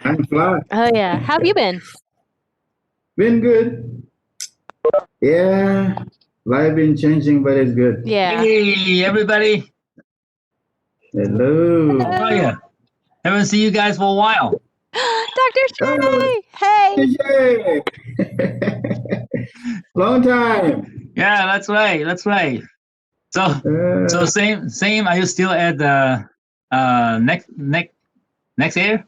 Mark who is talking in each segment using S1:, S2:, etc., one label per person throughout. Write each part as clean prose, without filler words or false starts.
S1: I'm flat.
S2: Oh yeah. How have you been?
S1: Been good. Yeah, life been changing, but it's good.
S2: Yeah.
S3: Hey, everybody.
S1: Hello.
S3: How are you? Haven't seen you guys for a while.
S2: Dr.
S1: Oh,
S2: Shay! Hey!
S1: DJ. Long time.
S3: Yeah, that's right. That's right. So,
S1: Uh,
S3: same. Are you still at the next air?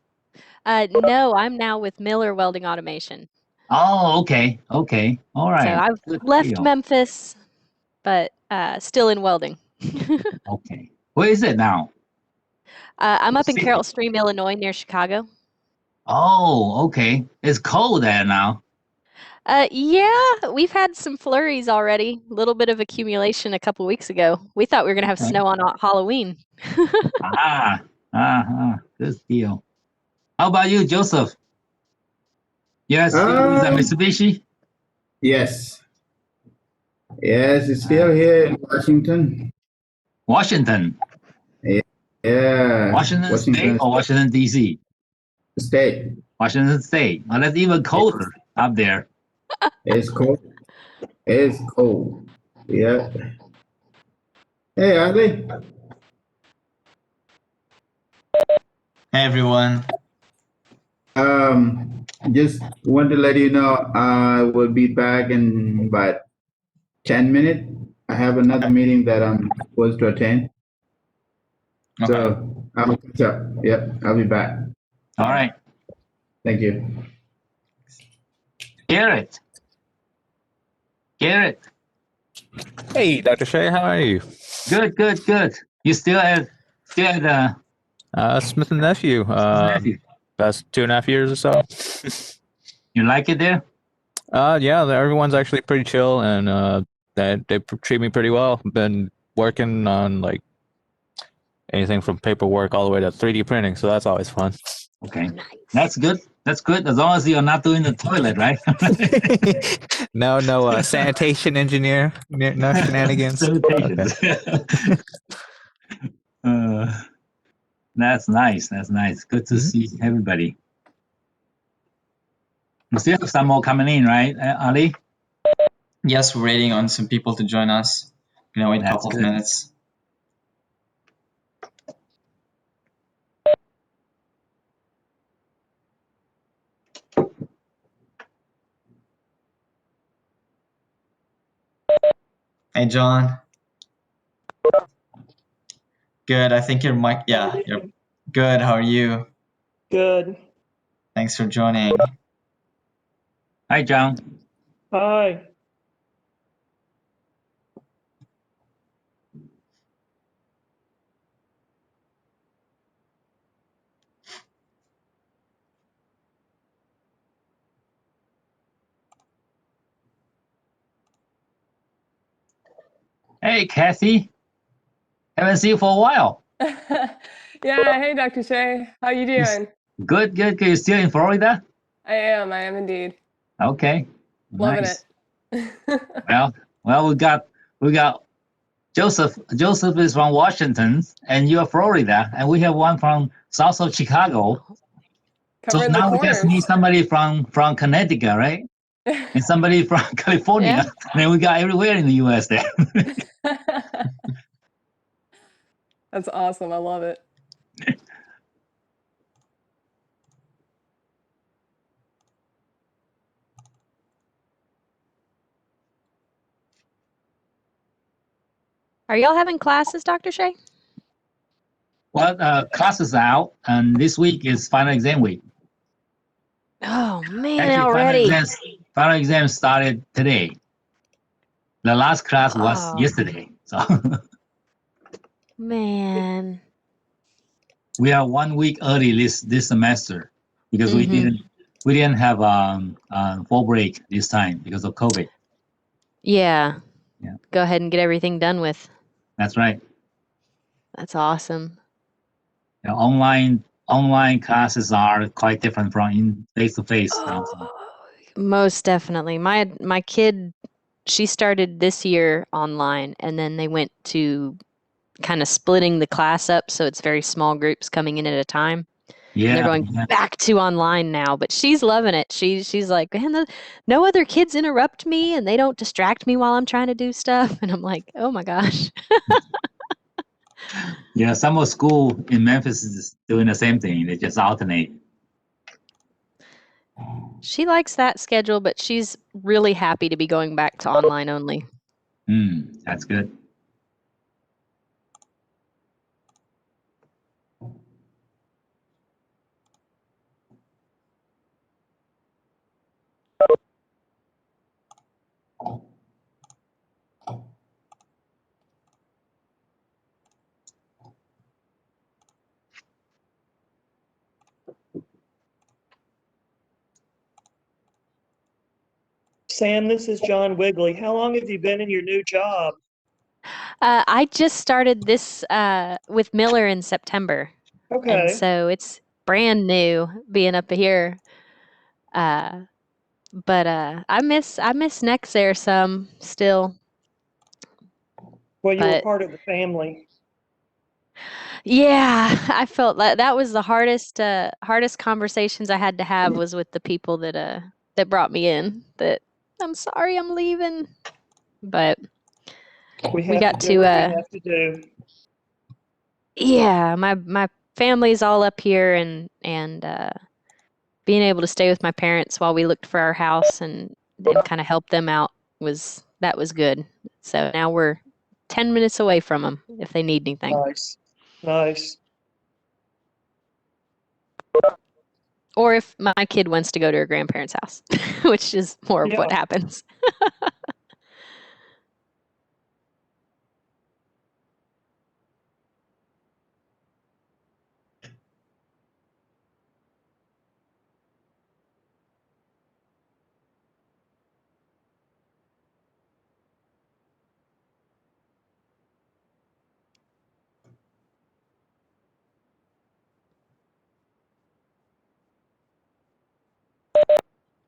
S2: No, I'm now with Miller Welding Automation.
S3: Oh, okay. All
S2: So
S3: right.
S2: I've
S3: Good
S2: left
S3: deal.
S2: Memphis, but still in welding.
S3: Okay. Where is it now?
S2: I'm up in
S3: City.
S2: Carroll Stream, Illinois, near Chicago.
S3: Oh, okay. It's cold there now.
S2: Yeah, we've had some flurries already. A little bit of accumulation a couple weeks ago. We thought we were going to have
S3: Okay.
S2: snow on Halloween.
S3: Good deal. How about you, Joseph? Yes, still with the Mitsubishi?
S1: yes. Yes, it's still here in Washington.
S3: Washington.
S1: Yeah.
S3: Washington State or Washington, D.C.?
S1: State.
S3: Washington State. Well, that's even colder up there.
S1: It's cold. It's cold. Yeah. Hey, Andy.
S4: Hey everyone.
S1: Just want to let you know I will be back in about 10 minutes. I have another meeting that I'm supposed to attend.
S4: Okay.
S1: So I'll catch up. Yep, I'll be back.
S3: All right.
S1: Thank you.
S3: Geric.
S5: Hey, Dr. Shay, how are you?
S3: Good. You still at
S5: Smith and Nephew.
S3: Nephew.
S5: Past 2.5 years or so.
S3: You like it there?
S5: Yeah, everyone's actually pretty chill, and they treat me pretty well. Been working on like anything from paperwork all the way to 3D printing, so that's always fun.
S3: Okay.
S2: Nice.
S3: That's good. As long as you're not doing the toilet, right?
S5: No sanitation engineer, no shenanigans.
S3: Sanitation. That's nice. Good to see everybody. We still have some more coming in, right, Ali?
S4: Yes, we're waiting on some people to join us. Gonna wait a
S3: That's
S4: couple
S3: good.
S4: of minutes. Hey John. Good. I think your mic. Yeah, you're good. How are you?
S6: Good.
S4: Thanks for joining.
S3: Hi, John.
S6: Hi.
S3: Hey, Cathy. Haven't seen you for a while.
S6: Yeah, hey Dr. Shay. How you doing?
S3: Good. You still in Florida?
S6: I am indeed.
S3: Okay.
S6: Loving
S3: Nice.
S6: it.
S3: Well, we got Joseph. Joseph is from Washington, and you're Florida, and we have one from south of Chicago.
S6: Covering
S3: So now
S6: the
S3: we just need somebody from Connecticut, right? And somebody from California.
S2: Yeah.
S3: And then we got everywhere in the U.S. there.
S6: That's awesome. I love it.
S2: Are y'all having classes, Dr. Shay?
S3: Well, class is out, and this week is final exam week.
S2: Oh man,
S3: Actually,
S2: already.
S3: final exam started today. The last class was
S2: Oh.
S3: yesterday. So
S2: Man.
S3: we are 1 week early this semester because we didn't have fall break this time because of COVID.
S2: Yeah.
S3: Yeah.
S2: Go ahead and get everything done with.
S3: That's right.
S2: That's awesome.
S3: You know, online classes are quite different from in face to face.
S2: Most definitely. My kid, she started this year online, and then they went to kind of splitting the class up so it's very small groups coming in at a time. And they're
S3: Yeah,
S2: going
S3: yeah.
S2: back to online now, but she's loving it. She's like, man, no other kids interrupt me and they don't distract me while I'm trying to do stuff. And I'm like, oh my gosh.
S3: Yeah, summer school in Memphis is doing the same thing. They just alternate.
S2: She likes that schedule, but she's really happy to be going back to online only.
S3: That's good.
S7: Sam, this is John Wigley. How long have you been in your new job?
S2: I just started this with Miller in September. And
S7: Okay.
S2: so it's brand new being up here. But I miss Nexair some still.
S7: Well, you were
S2: But
S7: part of the family.
S2: yeah, I felt that was the hardest conversations I had to have was with the people that brought me in. That I'm sorry I'm leaving, but
S7: We
S2: we
S7: have
S2: got
S7: to do what we have to do.
S2: yeah, my family's all up here and being able to stay with my parents while we looked for our house and kind of help them out was good. So now we're 10 minutes away from them if they need anything.
S7: Nice. Nice.
S2: Or if my kid wants to go to her grandparents' house, which is more of what
S7: Yeah.
S2: happens.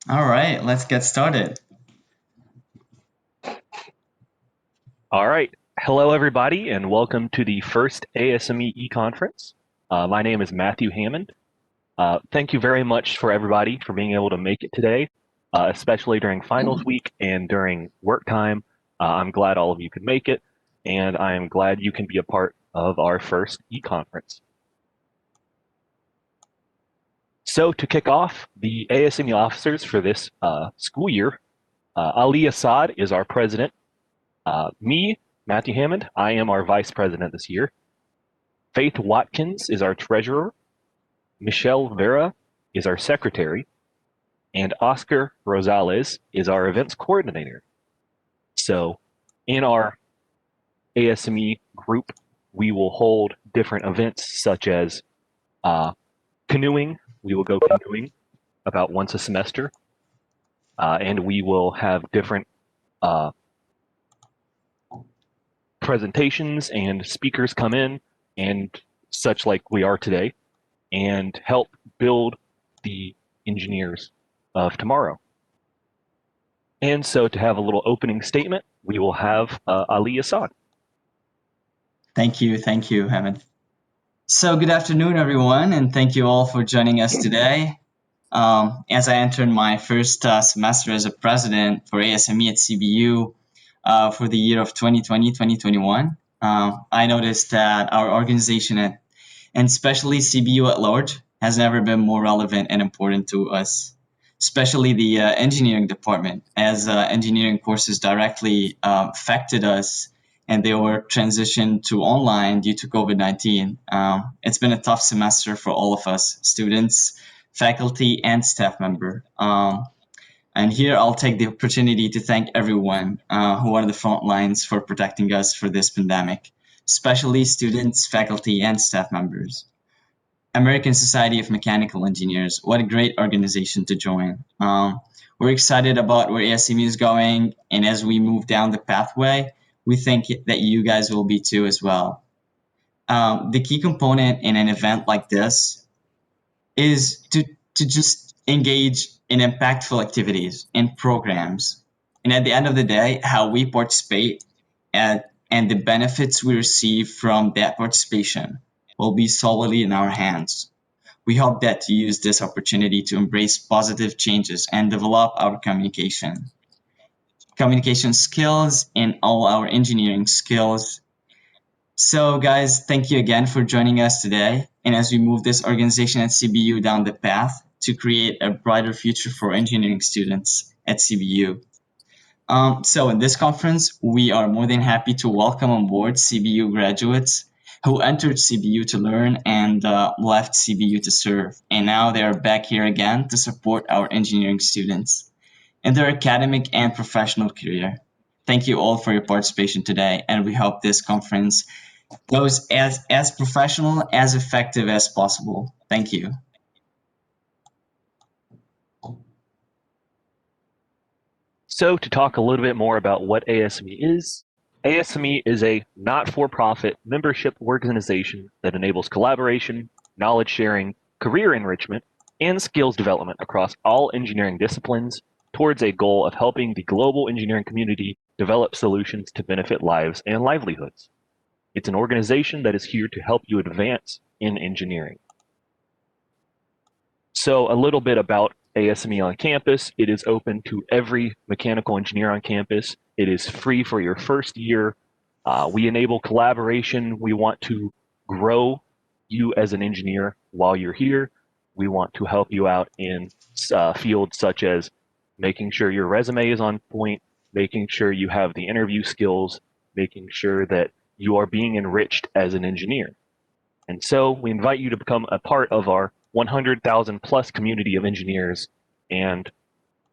S4: All right, let's get started.
S8: All right. Hello, everybody, and welcome to the first ASME E Conference. My name is Matthew Hammond. Thank you very much for everybody for being able to make it today, especially during finals week and during work time. I'm glad all of you could make it, and I am glad you can be a part of our first E Conference. So to kick off, the ASME officers for this school year, Ali Asaad is our president. Me, Matthew Hammond, I am our vice president this year. Faith Watkins is our treasurer. Michelle Vera is our secretary. And Oscar Rosales is our events coordinator. So in our ASME group, we will hold different events such as canoeing. We will go canoeing about once a semester. And we will have different presentations and speakers come in and such like we are today and help build the engineers of tomorrow. And so to have a little opening statement, we will have Ali Asaad.
S4: Thank you, Hammond. So good afternoon, everyone, and thank you all for joining us today. As I entered my first semester as a president for ASME at CBU for the year of 2020-2021, I noticed that our organization and especially CBU at large has never been more relevant and important to us, especially the engineering department, as engineering courses directly affected us and they were transitioned to online due to COVID-19. It's been a tough semester for all of us, students, faculty, and staff member. And here I'll take the opportunity to thank everyone who are on the front lines for protecting us for this pandemic, especially students, faculty, and staff members. American Society of Mechanical Engineers, what a great organization to join. We're excited about where ASME is going, and as we move down the pathway, we think that you guys will be too as well. The key component in an event like this is to just engage in impactful activities and programs. And at the end of the day, how we participate and the benefits we receive from that participation will be solely in our hands. We hope that you use this opportunity to embrace positive changes and develop our communication skills and all our engineering skills. So guys, thank you again for joining us today. And as we move this organization at CBU down the path to create a brighter future for engineering students at CBU. So in this conference, we are more than happy to welcome on board CBU graduates who entered CBU to learn and left CBU to serve. And now they are back here again to support our engineering students in their academic and professional career. Thank you all for your participation today, and we hope this conference goes as professional, as effective as possible. Thank you.
S8: So to talk a little bit more about what ASME is a not-for-profit membership organization that enables collaboration, knowledge sharing, career enrichment, and skills development across all engineering disciplines towards a goal of helping the global engineering community develop solutions to benefit lives and livelihoods. It's an organization that is here to help you advance in engineering. So a little bit about ASME on campus. It is open to every mechanical engineer on campus. It is free for your first year. We enable collaboration. We want to grow you as an engineer while you're here. We want to help you out in fields such as making sure your resume is on point, making sure you have the interview skills, making sure that you are being enriched as an engineer. And so we invite you to become a part of our 100,000 plus community of engineers and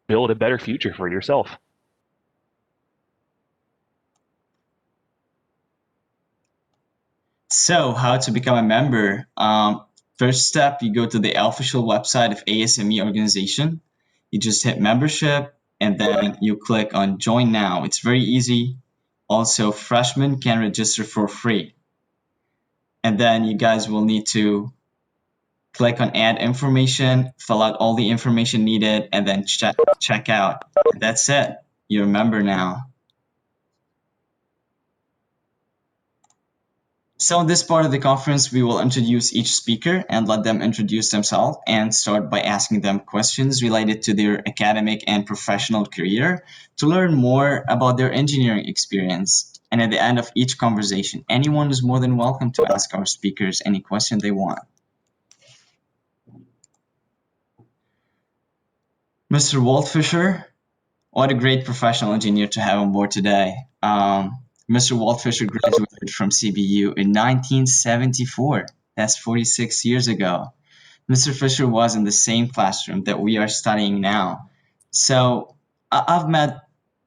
S8: build a better future for yourself.
S4: So how to become a member? First step, you go to the official website of ASME organization. You just hit membership and then you click on join now. It's very easy. Also, freshmen can register for free. And then you guys will need to click on add information, fill out all the information needed, and then check out. And that's it. You're a member now. So in this part of the conference, we will introduce each speaker and let them introduce themselves and start by asking them questions related to their academic and professional career to learn more about their engineering experience. And at the end of each conversation, anyone is more than welcome to ask our speakers any question they want. Mr. Walt Fisher, what a great professional engineer to have on board today. Mr. Walt Fisher graduated from CBU in 1974. That's 46 years ago. Mr. Fisher was in the same classroom that we are studying now. So I've met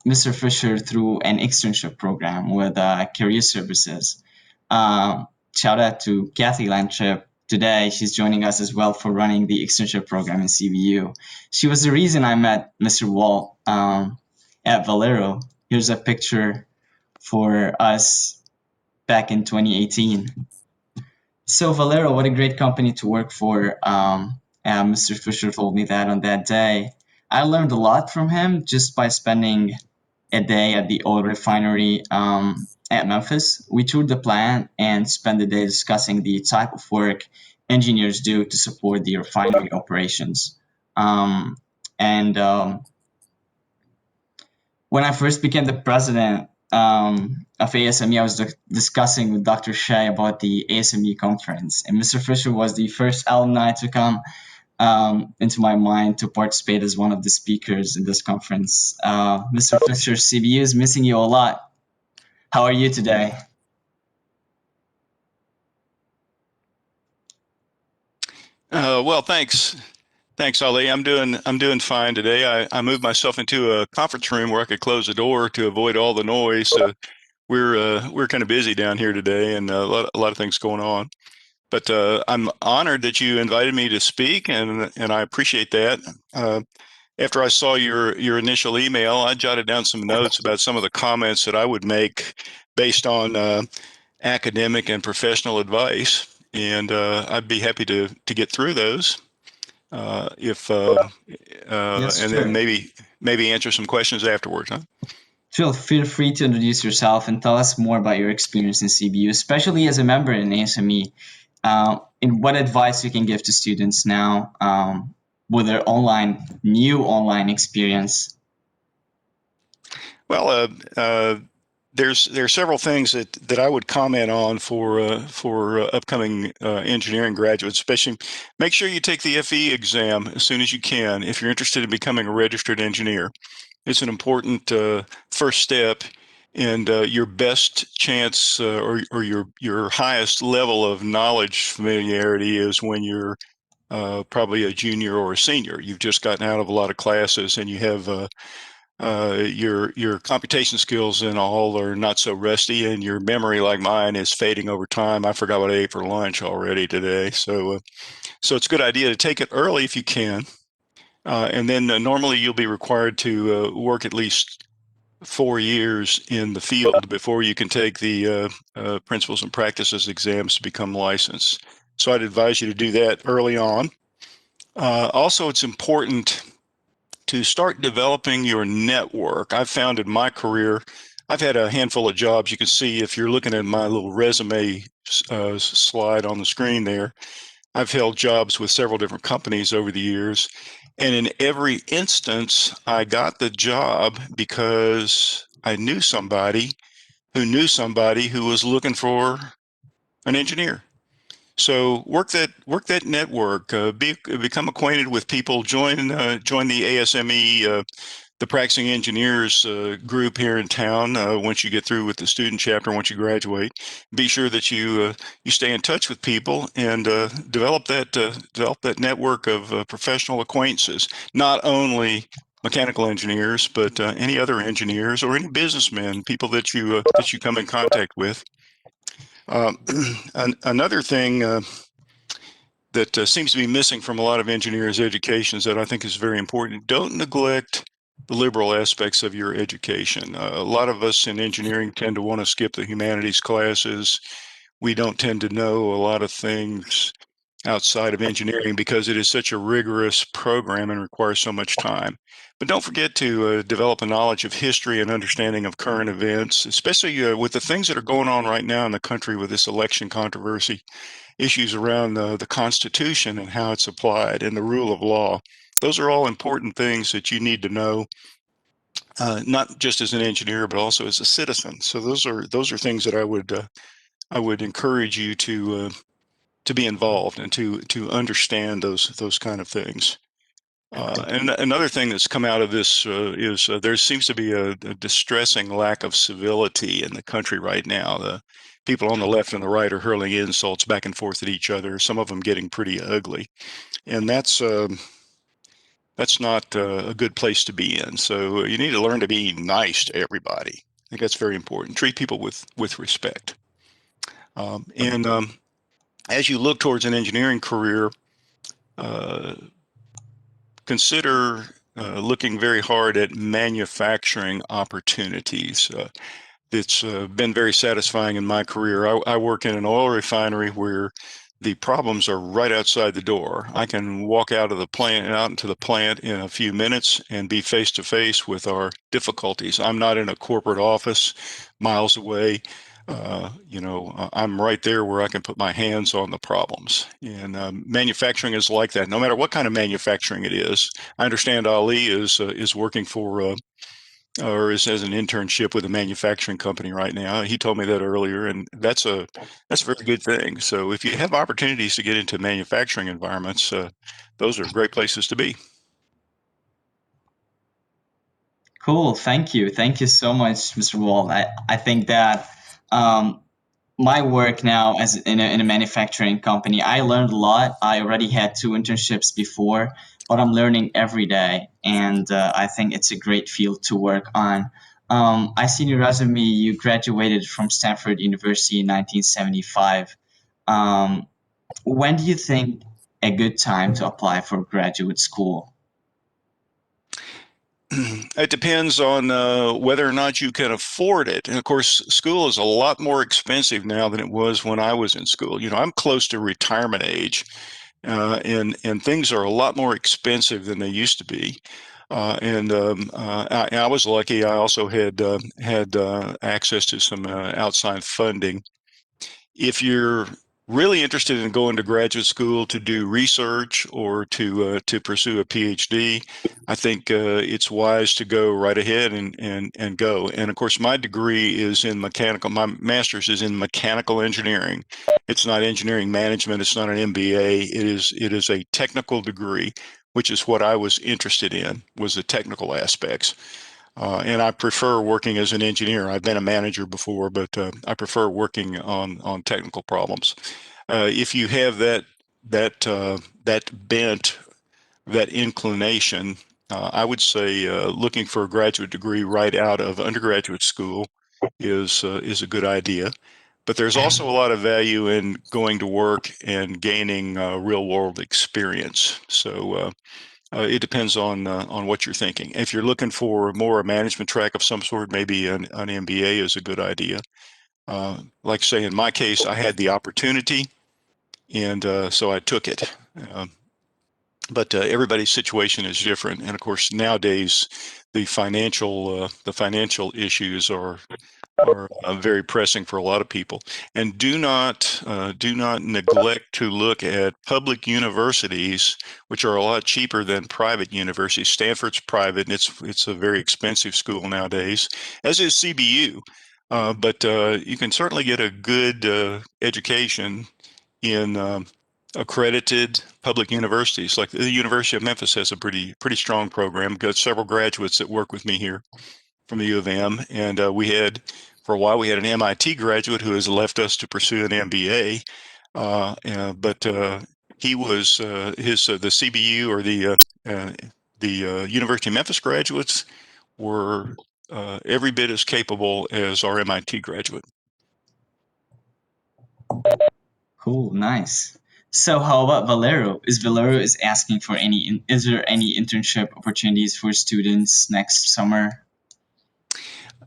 S4: Mr. Fisher through an externship program with Career Services. Shout out to Cathy Lantrip. Today, she's joining us as well for running the externship program in CBU. She was the reason I met Mr. Walt at Valero. Here's a picture for us back in 2018. So Valero, what a great company to work for. Mr. Fisher told me that on that day. I learned a lot from him just by spending a day at the oil refinery at Memphis. We toured the plant and spent the day discussing the type of work engineers do to support the refinery operations. When I first became the president of ASME, I was discussing with Dr. Shiue about the ASME conference, and Mr. Fisher was the first alumni to come into my mind to participate as one of the speakers in this conference. Mr. Fisher, CBU is missing you a lot. How are you today?
S9: Well, thanks. Thanks, Ali. I'm doing fine today. I moved myself into a conference room where I could close the door to avoid all the noise. So we're kind of busy down here today, and a lot of things going on. But I'm honored that you invited me to speak, and I appreciate that. After I saw your initial email, I jotted down some notes about some of the comments that I would make based on academic and professional advice, and I'd be happy to get through those.
S4: Yes,
S9: And
S4: sure.
S9: then maybe answer some questions afterwards, huh?
S4: Feel free to introduce yourself and tell us more about your experience in CBU, especially as a member in ASME. and what advice you can give to students now with their new online experience?
S9: Well, there's several things that I would comment on for upcoming engineering graduates. Especially, make sure you take the FE exam as soon as you can if you're interested in becoming a registered engineer. It's an important first step, and your best chance or your highest level of knowledge familiarity is when you're probably a junior or a senior. You've just gotten out of a lot of classes, and you have your computation skills and all are not so rusty, and your memory, like mine, is fading over time. I forgot what I ate for lunch already today, so it's a good idea to take it early if you can, and then normally you'll be required to work at least 4 years in the field before you can take the principles and practices exams to become licensed. So I'd advise you to do that early on. Also, it's important to start developing your network. I've found in my career, I've had a handful of jobs. You can see if you're looking at my little resume slide on the screen there, I've held jobs with several different companies over the years. And in every instance, I got the job because I knew somebody who was looking for an engineer. So work that network. Become acquainted with people. Join the ASME, the practicing engineers group here in town. Once you get through with the student chapter, once you graduate, be sure that you stay in touch with people and develop that network of professional acquaintances. Not only mechanical engineers, but any other engineers or any businessmen, people that you come in contact with. Another thing that seems to be missing from a lot of engineers' educations that I think is very important: don't neglect the liberal aspects of your education. A lot of us in engineering tend to want to skip the humanities classes. We don't tend to know a lot of things outside of engineering because it is such a rigorous program and requires so much time. But don't forget to develop a knowledge of history and understanding of current events, especially with the things that are going on right now in the country with this election controversy, issues around the Constitution and how it's applied, and the rule of law. Those are all important things that you need to know, not just as an engineer, but also as a citizen. So those are things that I would encourage you to be involved and to understand those kind of things. And another thing that's come out of this is there seems to be a distressing lack of civility in the country right now. The people on the left and the right are hurling insults back and forth at each other, some of them getting pretty ugly. And that's not a good place to be in. So you need to learn to be nice to everybody. I think that's very important. Treat people with respect. And as you look towards an engineering career, consider looking very hard at manufacturing opportunities. It's been very satisfying in my career. I work in an oil refinery where the problems are right outside the door. I can walk out into the plant in a few minutes and be face to face with our difficulties. I'm not in a corporate office miles away. I'm right there where I can put my hands on the problems. And manufacturing is like that, no matter what kind of manufacturing it is. I understand Ali is working for or is as an internship with a manufacturing company right now. He told me that earlier, and that's a very good thing. So if you have opportunities to get into manufacturing environments, those are great places to be.
S4: Cool. Thank you. Thank you so much, Mr. Wall. I think that my work now as in a manufacturing company, I learned a lot. I already had 2 internships before, but I'm learning every day, and I think it's a great field to work on. I see in your resume you graduated from Stanford University in 1975. When do you think a good time to apply for graduate school?
S9: It depends on whether or not you can afford it. And of course, school is a lot more expensive now than it was when I was in school. I'm close to retirement age, and things are a lot more expensive than they used to be. I was lucky. I also had access to some outside funding. If you're really interested in going to graduate school to do research or to pursue a PhD, I think it's wise to go right ahead and go. And of course, my degree is in mechanical. My master's is in mechanical engineering. It's not engineering management. It's not an MBA. It is a technical degree, which is what I was interested in, was the technical aspects. And I prefer working as an engineer. I've been a manager before, but I prefer working on technical problems. If you have that bent, that inclination, I would say looking for a graduate degree right out of undergraduate school is a good idea. But there's also a lot of value in going to work and gaining real world experience. So it depends on what you're thinking. If you're looking for more a management track of some sort, maybe an MBA is a good idea. Like I say, in my case, I had the opportunity, and so I took it. But everybody's situation is different, and of course, nowadays the financial issues are very pressing for a lot of people. And do not neglect to look at public universities, which are a lot cheaper than private universities. Stanford's private, and it's a very expensive school nowadays, as is CBU. But you can certainly get a good education in accredited public universities. Like the University of Memphis has a pretty strong program. Got several graduates that work with me here from the U of M, and for a while we had an MIT graduate who has left us to pursue an MBA, but he was the CBU or the University of Memphis graduates were every bit as capable as our MIT graduate.
S4: Cool, nice. So how about Valero? Valero asking for is there any internship opportunities for students next summer?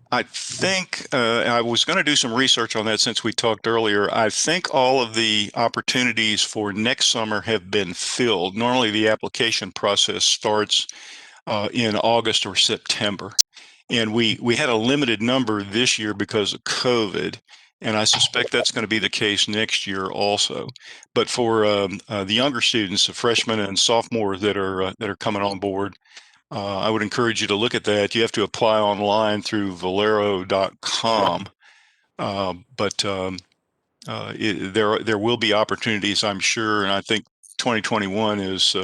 S9: I think I was going to do some research on that since we talked earlier. I think all of the opportunities for next summer have been filled. Normally, the application process starts in August or September, and we had a limited number this year because of COVID, and I suspect that's going to be the case next year also. But for the younger students, the freshmen and sophomores that are coming on board, I would encourage you to look at that. You have to apply online through Valero.com, but there will be opportunities, I'm sure, and I think 2021 is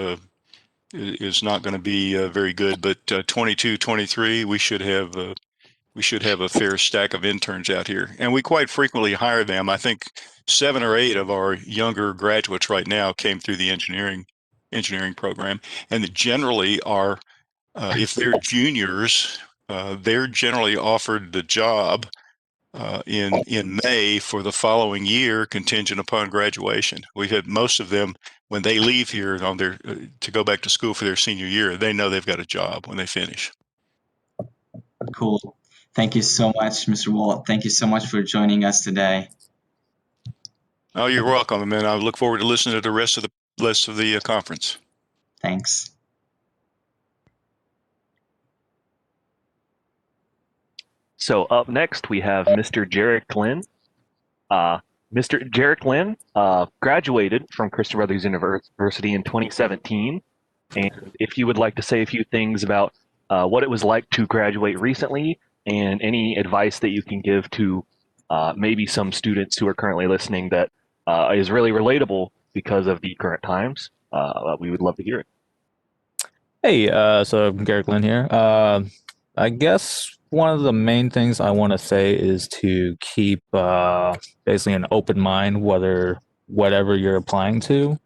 S9: not going to be very good. But 22, 23, we should have a fair stack of interns out here, and we quite frequently hire them. I think 7 or 8 of our younger graduates right now came through the engineering program, and that generally are. If they're juniors, they're generally offered the job in May for the following year, contingent upon graduation. We've had most of them when they leave here on their to go back to school for their senior year. They know they've got a job when they finish.
S4: Cool. Thank you so much, Mr. Walt. Thank you so much for joining us today.
S9: Oh, you're welcome, and I look forward to listening to the rest of the conference.
S4: Thanks.
S8: So up next, we have Mr. Geric Lynn. Mr. Geric Lynn graduated from Christian Brothers University in 2017. And if you would like to say a few things about what it was like to graduate recently and any advice that you can give to maybe some students who are currently listening that is really relatable because of the current times, we would love to hear it.
S5: Hey, so Geric Lynn here. I guess one of the main things I want to say is to keep basically an open mind, whatever you're applying to.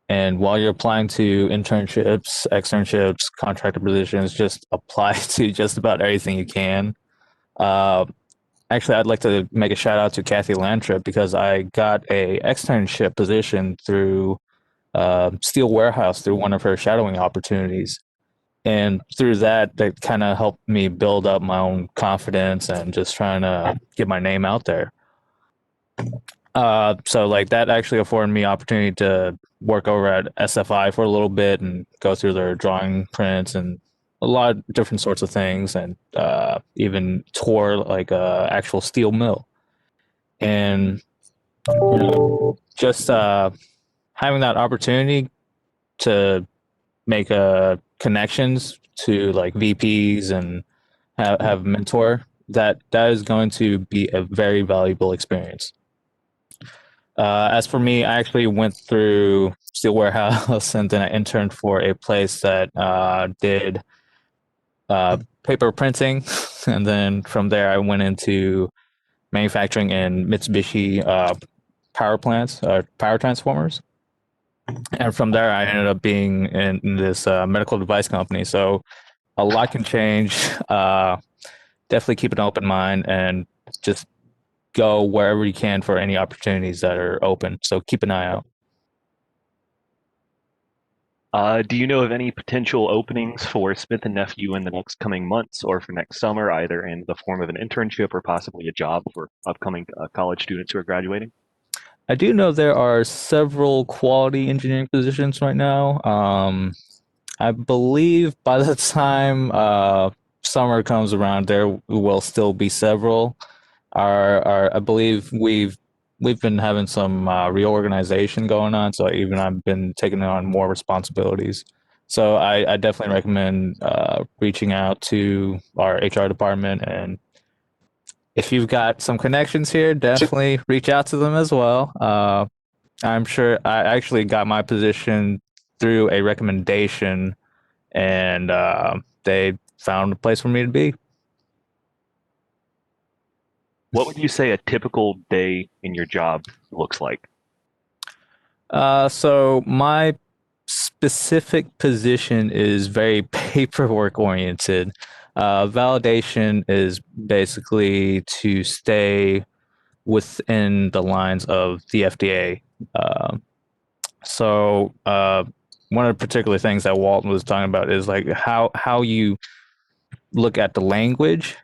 S5: And while you're applying to internships, externships, contractor positions, just apply to just about everything you can. Actually, I'd like to make a shout out to Cathy Lantrip because I got a externship position through Steel Warehouse through one of her shadowing opportunities. And through that kind of helped me build up my own confidence and just trying to get my name out there. So like that actually afforded me opportunity to work over at SFI for a little bit and go through their drawing prints and a lot of different sorts of things, and even tour like a actual steel mill. And just having that opportunity to make connections to like VPs and have a mentor, that is going to be a very valuable experience. As for me, I actually went through steel warehouse and then I interned for a place that did paper printing, and then from there I went into manufacturing in Mitsubishi power plants, power transformers, and from there I ended up being in this medical device company. So a lot can change. Definitely keep an open mind and just go wherever you can for any opportunities that are open. So keep an eye out.
S8: Do you know of any potential openings for Smith & Nephew in the next coming months or for next summer, either in the form of an internship or possibly a job for upcoming college students who are graduating?
S5: I do know there are several quality engineering positions right now. I believe by the time summer comes around, there will still be several. I believe we've been having some reorganization going on, so even I've been taking on more responsibilities. So I definitely recommend reaching out to our HR department, and if you've got some connections here, definitely reach out to them as well. I'm sure I actually got my position through a recommendation, and they found a place for me to be.
S8: What would you say a typical day in your job looks like?
S5: So my specific position is very paperwork oriented. Validation is basically to stay within the lines of the FDA. One of the particular things that Walton was talking about is like how you look at the language.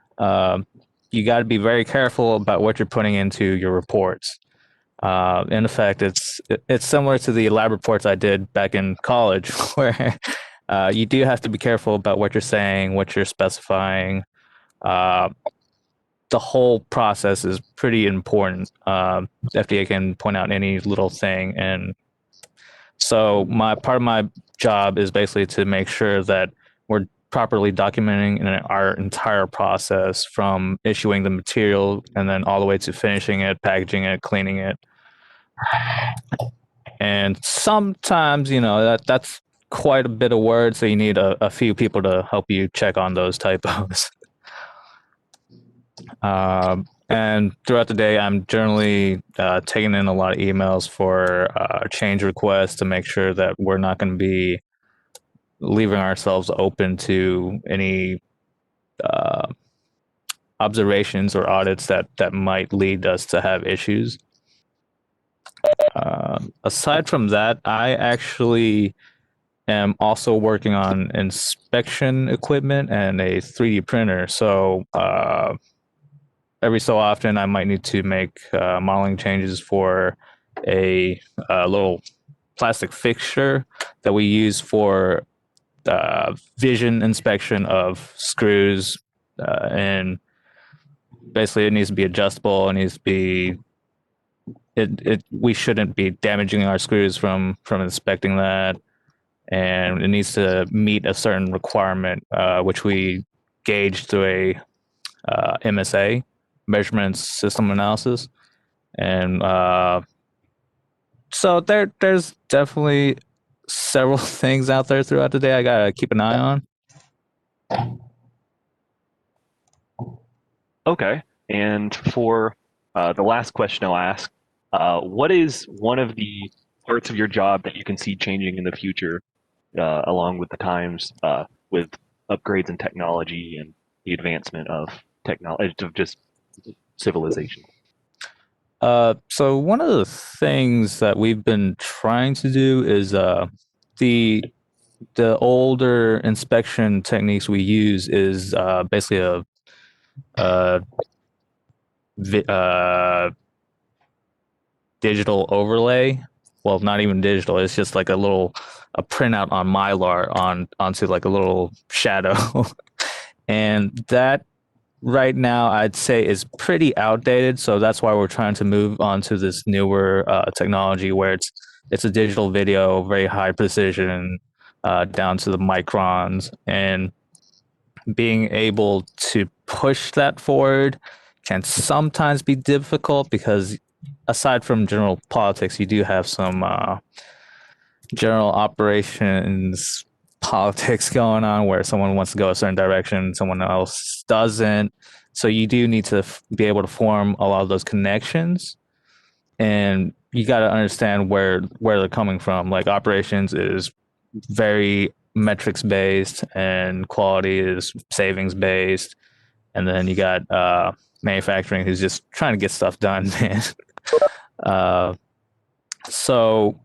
S5: You got to be very careful about what you're putting into your reports. In effect, it's similar to the lab reports I did back in college, where you do have to be careful about what you're saying, what you're specifying. The whole process is pretty important. FDA can point out any little thing, and so my part of my job is basically to make sure that we're properly documenting our entire process from issuing the material and then all the way to finishing it, packaging it, cleaning it. And sometimes, that's quite a bit of words, so you need a few people to help you check on those typos. And throughout the day, I'm generally taking in a lot of emails for change requests to make sure that we're not going to be leaving ourselves open to any observations or audits that might lead us to have issues. Aside from that, I actually am also working on inspection equipment and a 3D printer. So every so often, I might need to make modeling changes for a little plastic fixture that we use for vision inspection of screws, and basically it needs to be adjustable. It needs to be we shouldn't be damaging our screws from inspecting that, and it needs to meet a certain requirement, which we gauge through a MSA, measurement system analysis, and so there's definitely several things out there throughout the day I gotta keep an eye on.
S8: Okay. And for the last question I'll ask, what is one of the parts of your job that you can see changing in the future, along with the times, with upgrades in technology and the advancement of technology, of just civilization?
S5: So one of the things that we've been trying to do is the older inspection techniques we use is basically a digital overlay. Well, not even digital. It's just like a printout on Mylar onto like a little shadow, and that right now I'd say is pretty outdated. So that's why we're trying to move on to this newer technology where it's a digital video, very high precision, down to the microns, and being able to push that forward can sometimes be difficult because aside from general politics, you do have some general operations politics going on where someone wants to go a certain direction, someone else doesn't. So you do need to be able to form a lot of those connections, and you got to understand where they're coming from. Like operations is very metrics based, and quality is savings based, and then you got manufacturing who's just trying to get stuff done, man. So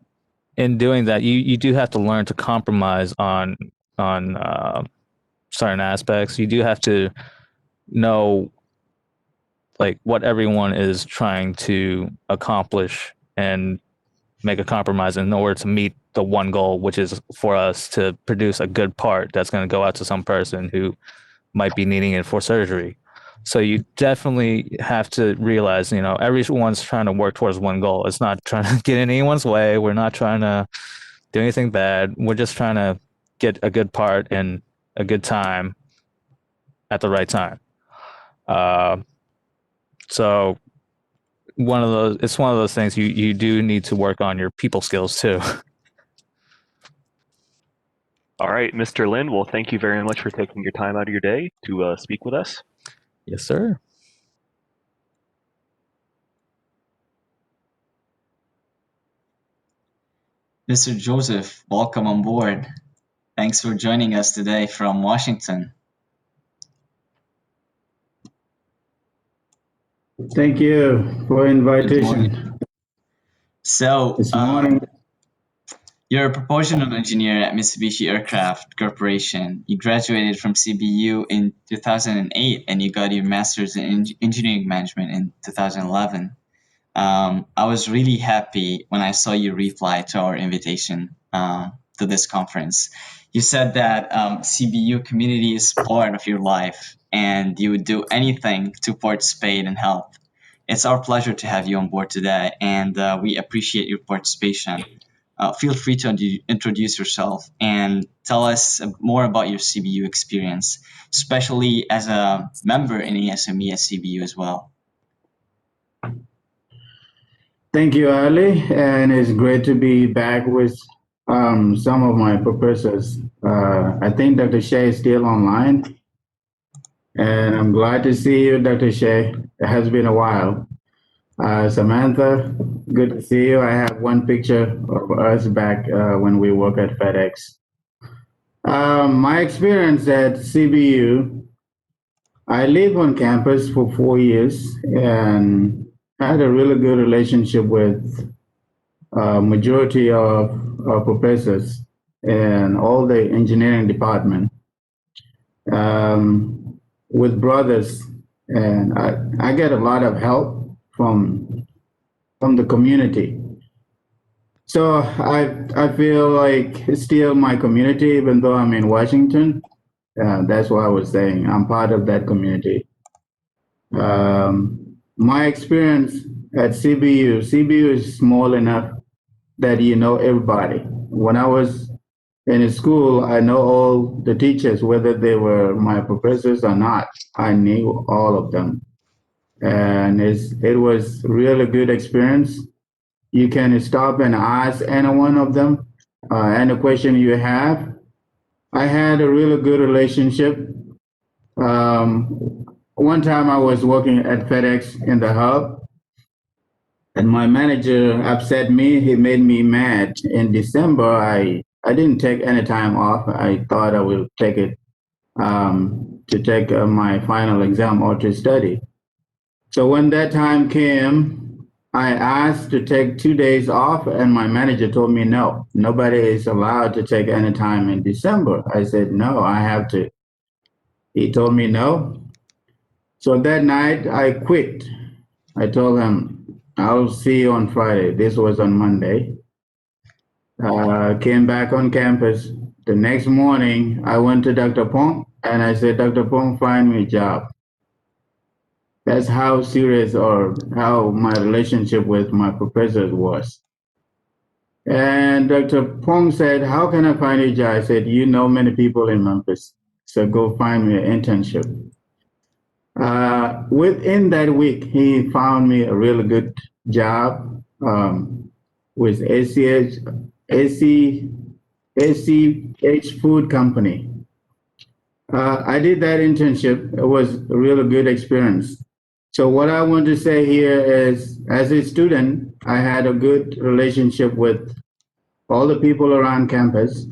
S5: in doing that, you do have to learn to compromise on certain aspects. You do have to know like what everyone is trying to accomplish and make a compromise in order to meet the one goal, which is for us to produce a good part that's going to go out to some person who might be needing it for surgery. So you definitely have to realize, you know, everyone's trying to work towards one goal. It's not trying to get in anyone's way. We're not trying to do anything bad. We're just trying to get a good part and a good time at the right time. So it's one of those things you do need to work on your people skills too.
S8: All right, Mr. Lin, well, thank you very much for taking your time out of your day to speak with us.
S5: Yes, sir.
S4: Mr. Joseph, welcome on board. Thanks for joining us today from Washington.
S1: Thank you for invitation.
S4: So,
S1: This morning,
S4: you're a propulsion engineer at Mitsubishi Aircraft Corporation. You graduated from CBU in 2008 and you got your master's in engineering management in 2011. I was really happy when I saw you reply to our invitation to this conference. You said that CBU community is part of your life and you would do anything to participate and help. It's our pleasure to have you on board today, and we appreciate your participation. Feel free to introduce yourself and tell us more about your CBU experience, especially as a member in ASME at CBU as well.
S1: thank you, Ali, and it's great to be back with some of my professors. I think Dr. Shea is still online, and I'm glad to see you, Dr. Shea. It has been a while. Samantha, good to see you. I have one picture of us back when we work at FedEx. My experience at CBU, I lived on campus for 4 years and had a really good relationship with majority of professors and all the engineering department with brothers, and I get a lot of help from the community. So I feel like it's still my community, even though I'm in Washington. That's what I was saying. I'm part of that community. My experience at CBU is small enough that you know everybody. When I was in school, I know all the teachers, whether they were my professors or not. I knew all of them. And it was really good experience. You can stop and ask any one of them any question you have. I had a really good relationship. One time I was working at FedEx in the hub, and my manager upset me. He made me mad. In December, I didn't take any time off. I thought I would take it to take my final exam or to study. So when that time came, I asked to take 2 days off, and my manager told me no, nobody is allowed to take any time in December. I said, no, I have to. He told me no. So that night I quit. I told him, I'll see you on Friday. This was on Monday. Came back on campus. The next morning, I went to Dr. Pong and I said, Dr. Pong, find me a job. That's how serious or how my relationship with my professors was. And Dr. Pong said, how can I find a job? I said, you know many people in Memphis, so go find me an internship. Within that week, he found me a really good job with ACH Food Company. I did that internship. It was a really good experience. So what I want to say here is, as a student, I had a good relationship with all the people around campus,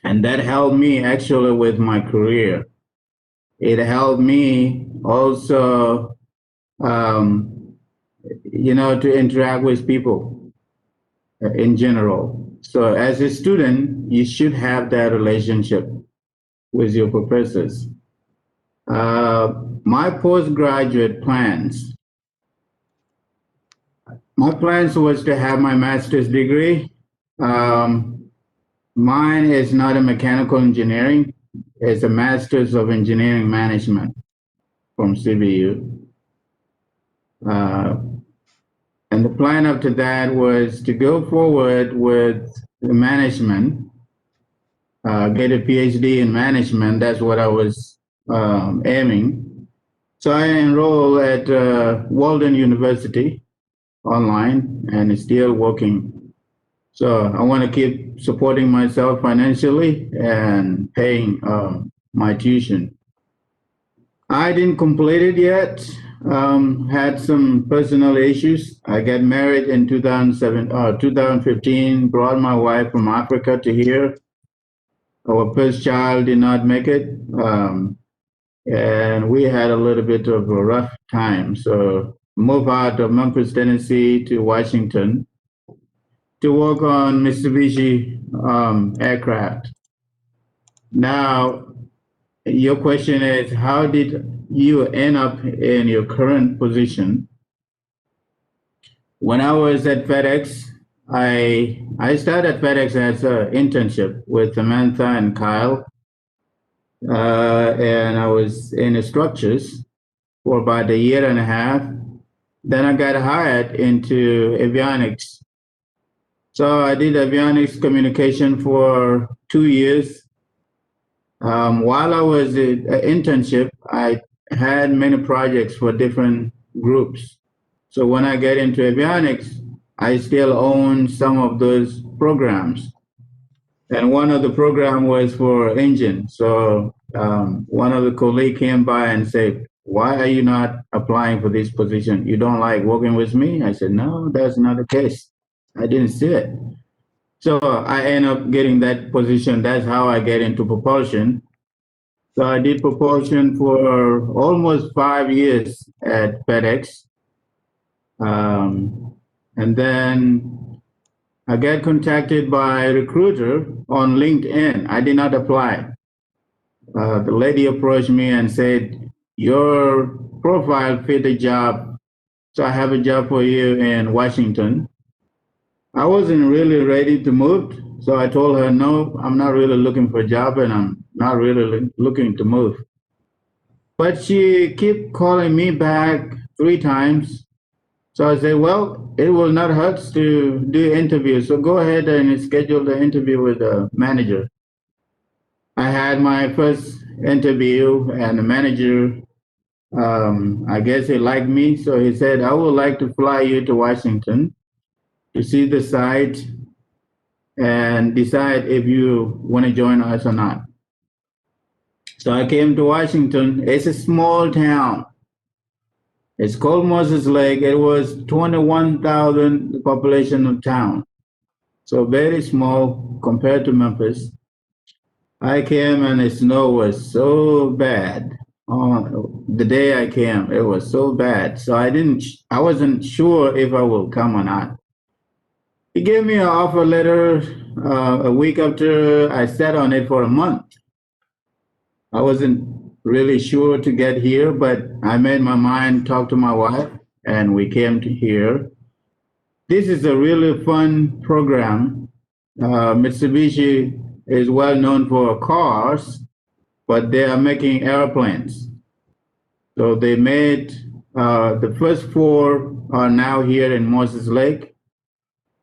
S1: and that helped me actually with my career. It helped me also, to interact with people in general. So as a student, you should have that relationship with your professors. My postgraduate plans. My plans was to have my master's degree. Mine is not a mechanical engineering. It's a master's of engineering management from CBU. And the plan after that was to go forward with the management, get a PhD in management. That's what I was aiming. So I enrolled at Welding University online and still working. So I want to keep supporting myself financially and paying my tuition. I didn't complete it yet. Had some personal issues. I got married in 2015, brought my wife from Africa to here. Our first child did not make it. And we had a little bit of a rough time. So moved out of Memphis, Tennessee to Washington to work on Mitsubishi aircraft. Now, your question is, how did you end up in your current position? When I was at FedEx, I started FedEx as an internship with Samantha and Kyle. And I was in the structures for about a year and a half. Then I got hired into avionics. So I did avionics communication for 2 years. While I was in internship, I had many projects for different groups. So when I get into avionics, I still own some of those programs. And one of the program was for engine. So one of the colleagues came by and said, why are you not applying for this position? You don't like working with me? I said, no, that's not the case. I didn't see it. So I ended up getting that position. That's how I get into propulsion. So I did propulsion for almost 5 years at FedEx. And then I got contacted by a recruiter on LinkedIn. I did not apply. The lady approached me and said, your profile fit the job. So I have a job for you in Washington. I wasn't really ready to move. So I told her, no, I'm not really looking for a job and I'm not really looking to move. But she kept calling me back 3 times. So I said, well, it will not hurt to do interviews. So go ahead and schedule the interview with the manager. I had my first interview and the manager, I guess he liked me. So he said, I would like to fly you to Washington to see the site and decide if you want to join us or not. So I came to Washington. It's a small town. It's called Moses Lake. It was 21,000 population of town. So very small compared to Memphis. I came and the snow was so bad. The day I came, it was so bad. So I wasn't sure if I will come or not. He gave me an offer letter a week after I sat on it for a month. I wasn't really sure to get here, but I made my mind, talked to my wife, and we came to here. This is a really fun program. Mitsubishi is well known for cars, but they are making airplanes. So they made the first 4 are now here in Moses Lake,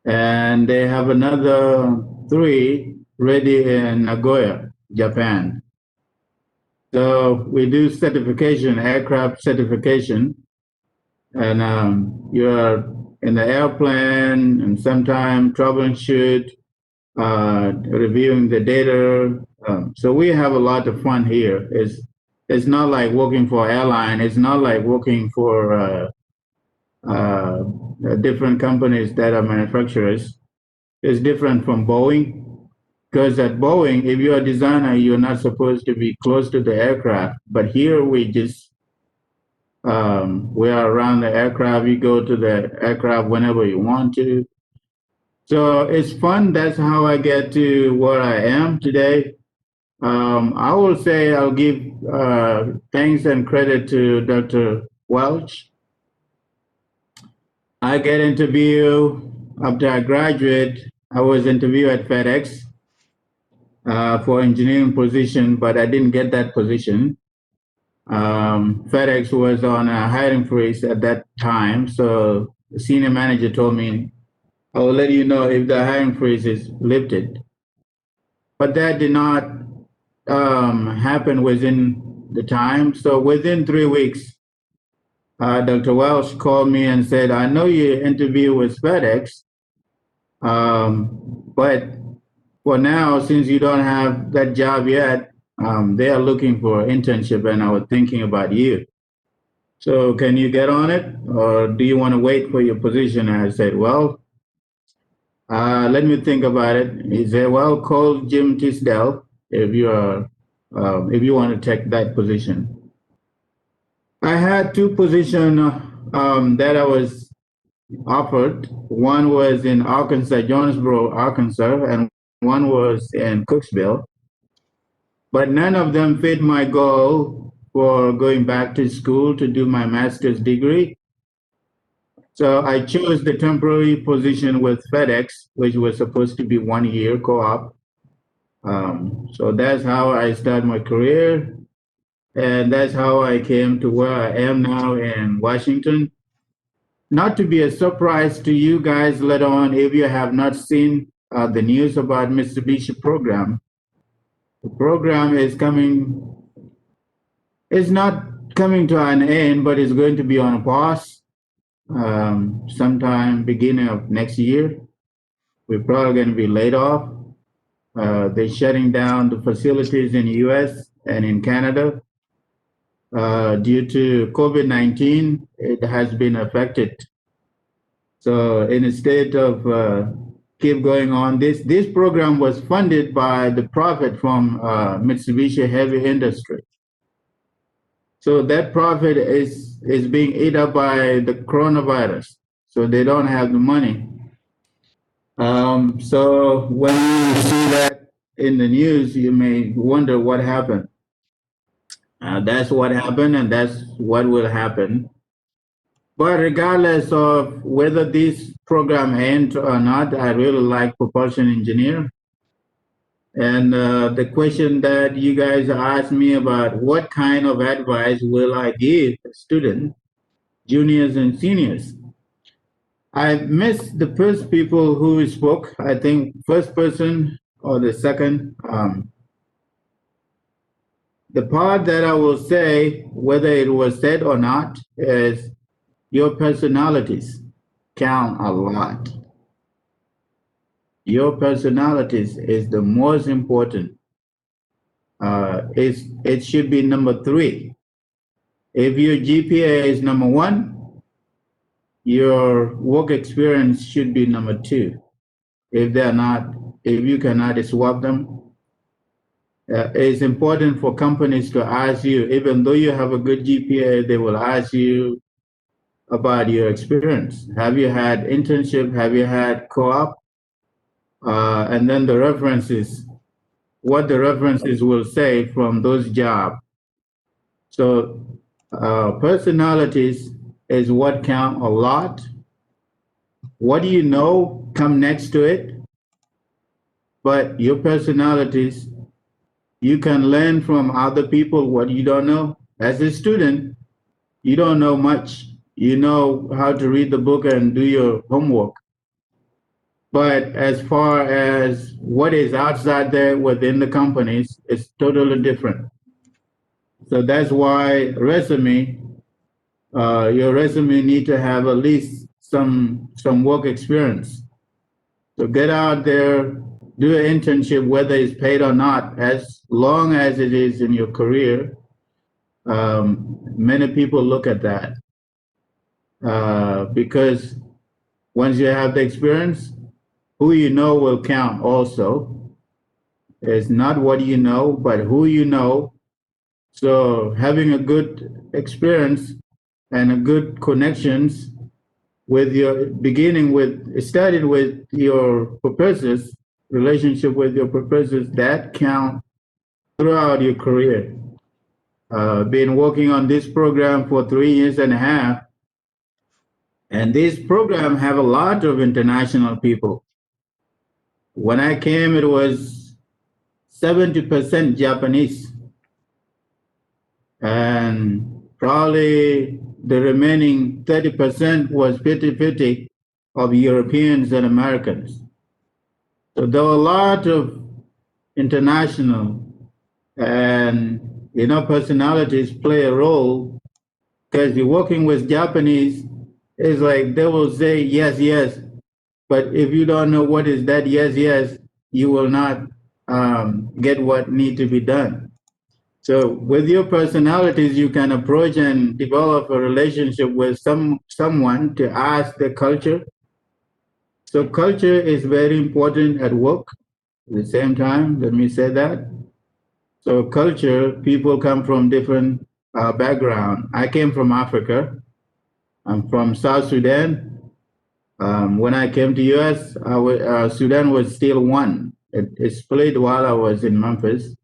S1: and they have another 3 ready in Nagoya, Japan. So we do certification, aircraft certification, and you're in the airplane and sometimes troubleshoot, reviewing the data. So we have a lot of fun here. It's not like working for airline. It's not like working for different companies that are manufacturers. It's different from Boeing. Because at Boeing, if you're a designer, you're not supposed to be close to the aircraft. But here we just, we are around the aircraft. You go to the aircraft whenever you want to. So it's fun. That's how I get to where I am today. I will say I'll give thanks and credit to Dr. Welch. I get interview after I graduate. I was interviewed at FedEx for engineering position, but I didn't get that position. FedEx was on a hiring freeze at that time, so the senior manager told me, I will let you know if the hiring freeze is lifted. But that did not happen within the time. So within 3 weeks, Dr. Welsh called me and said, I know you interview with FedEx, but for now, since you don't have that job yet, they are looking for internship and I was thinking about you. So can you get on it or do you want to wait for your position? And I said, well, let me think about it. He said, well, call Jim Tisdale if you are, if you want to take that position. I had 2 positions that I was offered. One was in Arkansas, Jonesboro, Arkansas, and one was in Cooksville. But none of them fit my goal for going back to school to do my master's degree. So I chose the temporary position with FedEx, which was supposed to be 1 year co-op. So that's how I started my career. And that's how I came to where I am now in Washington. Not to be a surprise to you guys later on if you have not seen the news about Mitsubishi program. The program is coming, it's not coming to an end, but it's going to be on a pause sometime beginning of next year. We're probably going to be laid off. They're shutting down the facilities in the US and in Canada. Due to COVID-19, it has been affected. So instead of keep going on, this program was funded by the profit from Mitsubishi Heavy Industry. So that profit is being eaten up by the coronavirus. So they don't have the money. So when you see that in the news, you may wonder what happened. That's what happened, and that's what will happen. But regardless of whether this program ends or not, I really like propulsion engineer. And the question that you guys asked me about what kind of advice will I give students, juniors and seniors? I missed the first people who spoke. I think first person or the second. The part that I will say, whether it was said or not, is your personalities count a lot. Your personalities is the most important. It should be number 3. If your GPA is number 1, your work experience should be number 2. If they're not, if you cannot swap them, it's important for companies to ask you, even though you have a good GPA, they will ask you about your experience. Have you had internship? Have you had co-op? And then the references, what the references will say from those jobs. So personalities is what count a lot. What do you know come next to it? But your personalities, you can learn from other people what you don't know. As a student, you don't know much. You know how to read the book and do your homework. But as far as what is outside there within the companies, it's totally different. So that's why your resume need to have at least some work experience. So get out there, do an internship, whether it's paid or not, as long as it is in your career. Many people look at that because once you have the experience, who you know will count also. It's not what you know, but who you know. So having a good experience and a good connections with started with your professors, relationship with your professors, that count throughout your career. Been working on this program for 3.5 years, and this program have a lot of international people. When I came, it was 70% Japanese, and probably the remaining 30% was 50-50 of Europeans and Americans. So there were a lot of international and personalities play a role, because you're working with Japanese, it's like they will say yes, yes, but if you don't know what is that yes, yes, you will not get what need to be done. So with your personalities, you can approach and develop a relationship with someone to ask the culture. So culture is very important at work. At the same time, let me say that. So culture, people come from different background. I came from Africa. I'm from South Sudan. When I came to US, Sudan was still one. It split while I was in Memphis.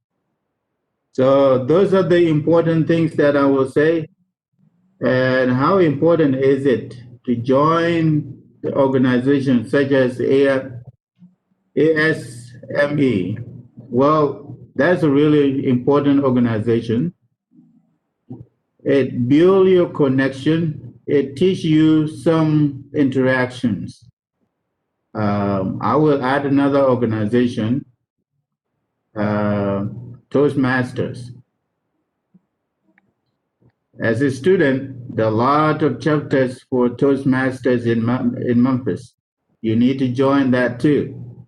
S1: So those are the important things that I will say. And how important is it to join the organizations such as ASME? Well, that's a really important organization. It builds your connection. It teaches you some interactions. I will add another organization, Toastmasters. As a student, there are a lot of chapters for Toastmasters in Memphis. You need to join that too,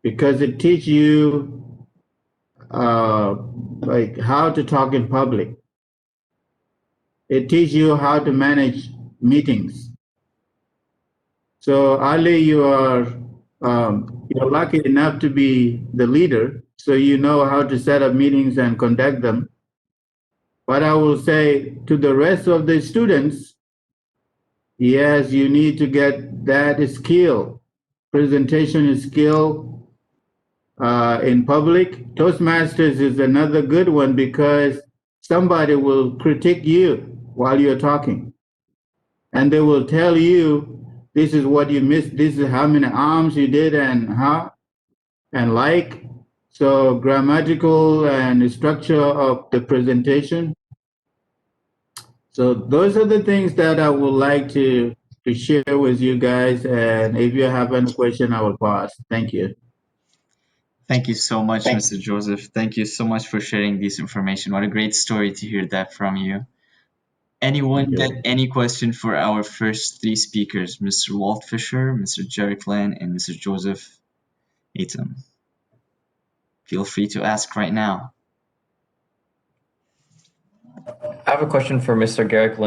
S1: because it teaches you like how to talk in public. It teaches you how to manage meetings. So Ali, you're lucky enough to be the leader, so you know how to set up meetings and conduct them. But I will say to the rest of the students, yes, you need to get that skill, presentation skill in public. Toastmasters is another good one because somebody will critique you while you're talking. And they will tell you, this is what you missed, this is how many arms you did and how, and like. So grammatical and structure of the presentation. So those are the things that I would like to share with you guys. And if you have any question, I will pause. Thank you.
S4: Thank you so much, Mr. Joseph. Thank you so much for sharing this information. What a great story to hear that from you. Anyone got any question for our first three speakers, Mr. Walt Fisher, Mr. Geric, and Mr. Joseph Atem? Feel free to ask right now.
S10: I have a question for Mr. Geric.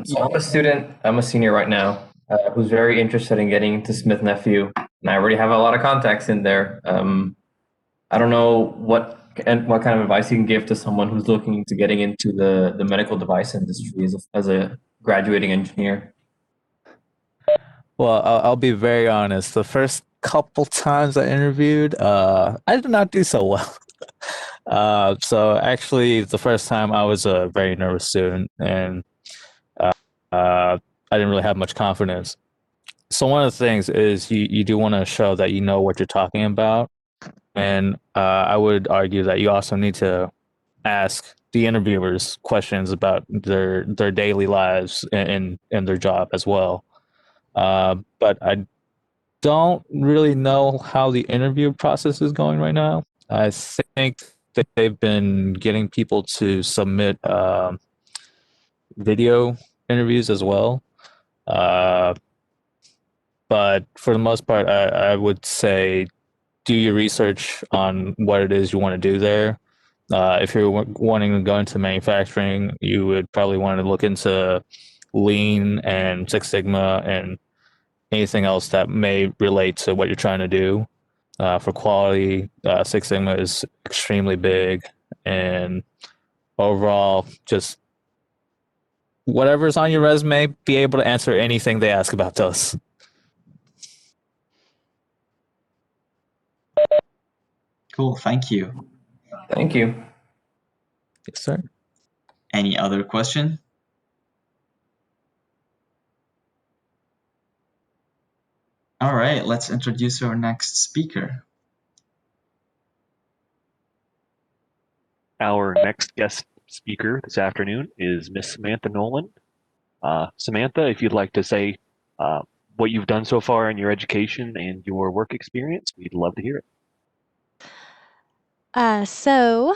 S10: So I'm a student, I'm a senior right now, who's very interested in getting into Smith Nephew, and I already have a lot of contacts in there. I don't know what kind of advice you can give to someone who's looking into getting into the medical device industry as a graduating engineer.
S5: Well, I'll be very honest. The first couple times I interviewed, I did not do so well. So actually, the first time I was a very nervous student, and I didn't really have much confidence. So one of the things is you do want to show that you know what you're talking about. And I would argue that you also need to ask the interviewers questions about their daily lives and their job as well. But I don't really know how the interview process is going right now. I think that they've been getting people to submit video interviews as well. But for the most part, I would say do your research on what it is you want to do there. If you're wanting to go into manufacturing, you would probably want to look into Lean and Six Sigma and anything else that may relate to what you're trying to do. For quality, Six Sigma is extremely big, and overall, just whatever's on your resume, be able to answer anything they ask about those.
S4: Cool. Thank you.
S10: Thank you.
S5: Yes, sir.
S4: Any other question? All right, let's introduce our next speaker.
S8: Our next guest speaker this afternoon is Miss Samantha Noland. Samantha, if you'd like to say what you've done so far in your education and your work experience, we'd love to hear it.
S2: So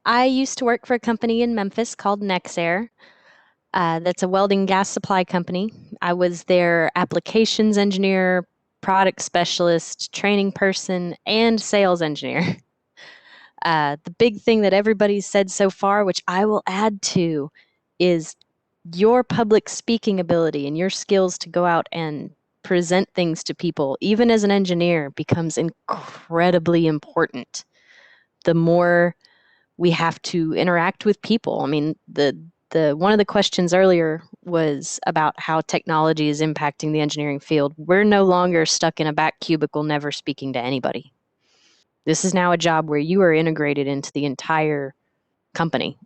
S2: I used to work for a company in Memphis called Nexair. That's a welding gas supply company. I was their applications engineer, product specialist, training person, and sales engineer. The big thing that everybody's said so far, which I will add to, is your public speaking ability and your skills to go out and present things to people, even as an engineer, becomes incredibly important. The more we have to interact with people. I mean, the one of the questions earlier was about how technology is impacting the engineering field. We're no longer stuck in a back cubicle, never speaking to anybody. This is now a job where you are integrated into the entire company,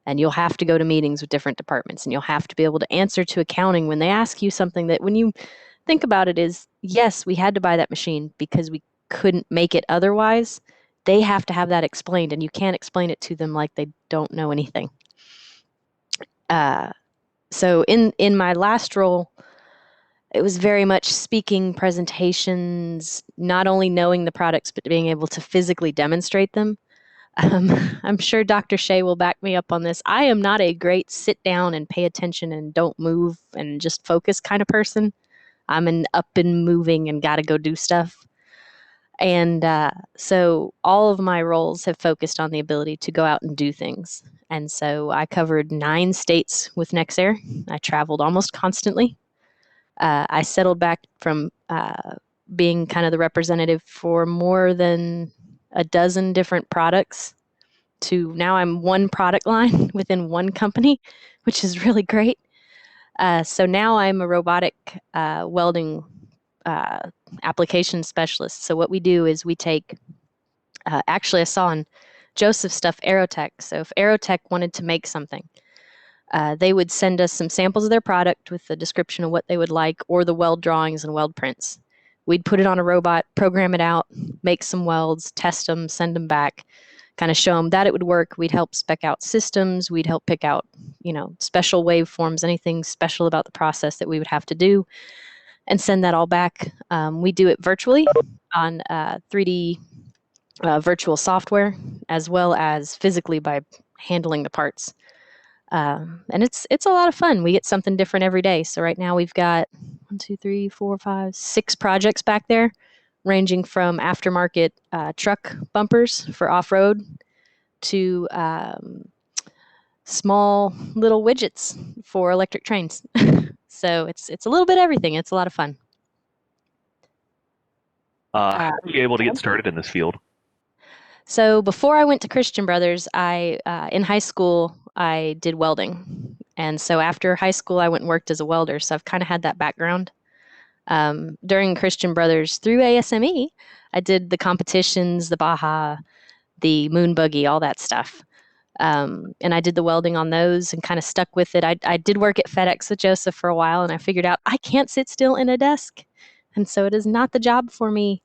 S2: and you'll have to go to meetings with different departments, and you'll have to be able to answer to accounting when they ask you something that, when you think about it, is, yes, we had to buy that machine because we couldn't make it otherwise. They have to have that explained, and you can't explain it to them like they don't know anything. So in my last role, it was very much speaking, presentations, not only knowing the products, but being able to physically demonstrate them. I'm sure Dr. Shea will back me up on this. I am not a great sit down and pay attention and don't move and just focus kind of person. I'm an up and moving and got to go do stuff. And so all of my roles have focused on the ability to go out and do things. And so I covered 9 states with Nexair. I traveled almost constantly. I settled back from being kind of the representative for more than a dozen different products to now I'm one product line within one company, which is really great. So now I'm a robotic welding application specialist. So what we do is we take, actually I saw on Joseph's stuff, Aerotech. So if Aerotech wanted to make something, they would send us some samples of their product with the description of what they would like, or the weld drawings and weld prints. We'd put it on a robot, program it out, make some welds, test them, send them back, kind of show them that it would work. We'd help spec out systems. We'd help pick out, special waveforms, anything special about the process that we would have to do, and send that all back. We do it virtually on 3D virtual software, as well as physically by handling the parts. And it's a lot of fun. We get something different every day. So right now we've got 6 projects back there, ranging from aftermarket truck bumpers for off-road to small little widgets for electric trains. So it's a little bit of everything. It's a lot of fun.
S8: How were you able to get started in this field?
S2: So before I went to Christian Brothers, in high school, I did welding. And so after high school, I went and worked as a welder. So I've kind of had that background. During Christian Brothers, through ASME, I did the competitions, the Baja, the Moon Buggy, all that stuff. And I did the welding on those and kind of stuck with it. I did work at FedEx with Joseph for a while, and I figured out I can't sit still in a desk. And so it is not the job for me.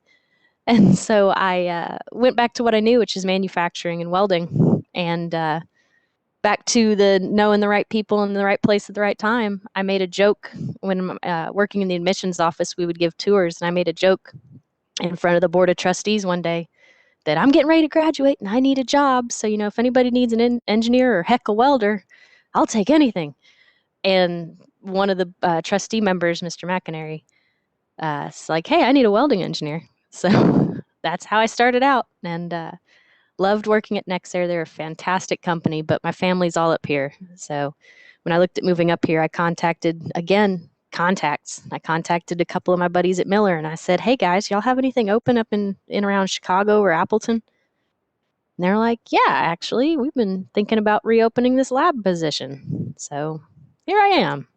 S2: And so I went back to what I knew, which is manufacturing and welding, and back to the knowing the right people in the right place at the right time. I made a joke when working in the admissions office. We would give tours, and I made a joke in front of the board of trustees one day that I'm getting ready to graduate and I need a job. So, if anybody needs an engineer or heck a welder, I'll take anything. And one of the trustee members, Mr. McInerney, it's like, hey, I need a welding engineer. So that's how I started out, and loved working at Nexair. They're a fantastic company, but my family's all up here. So when I looked at moving up here, I contacted, again, contacts. I contacted a couple of my buddies at Miller, and I said, hey guys, y'all have anything open up in around Chicago or Appleton? And they're like, yeah, actually, we've been thinking about reopening this lab position. So here I am.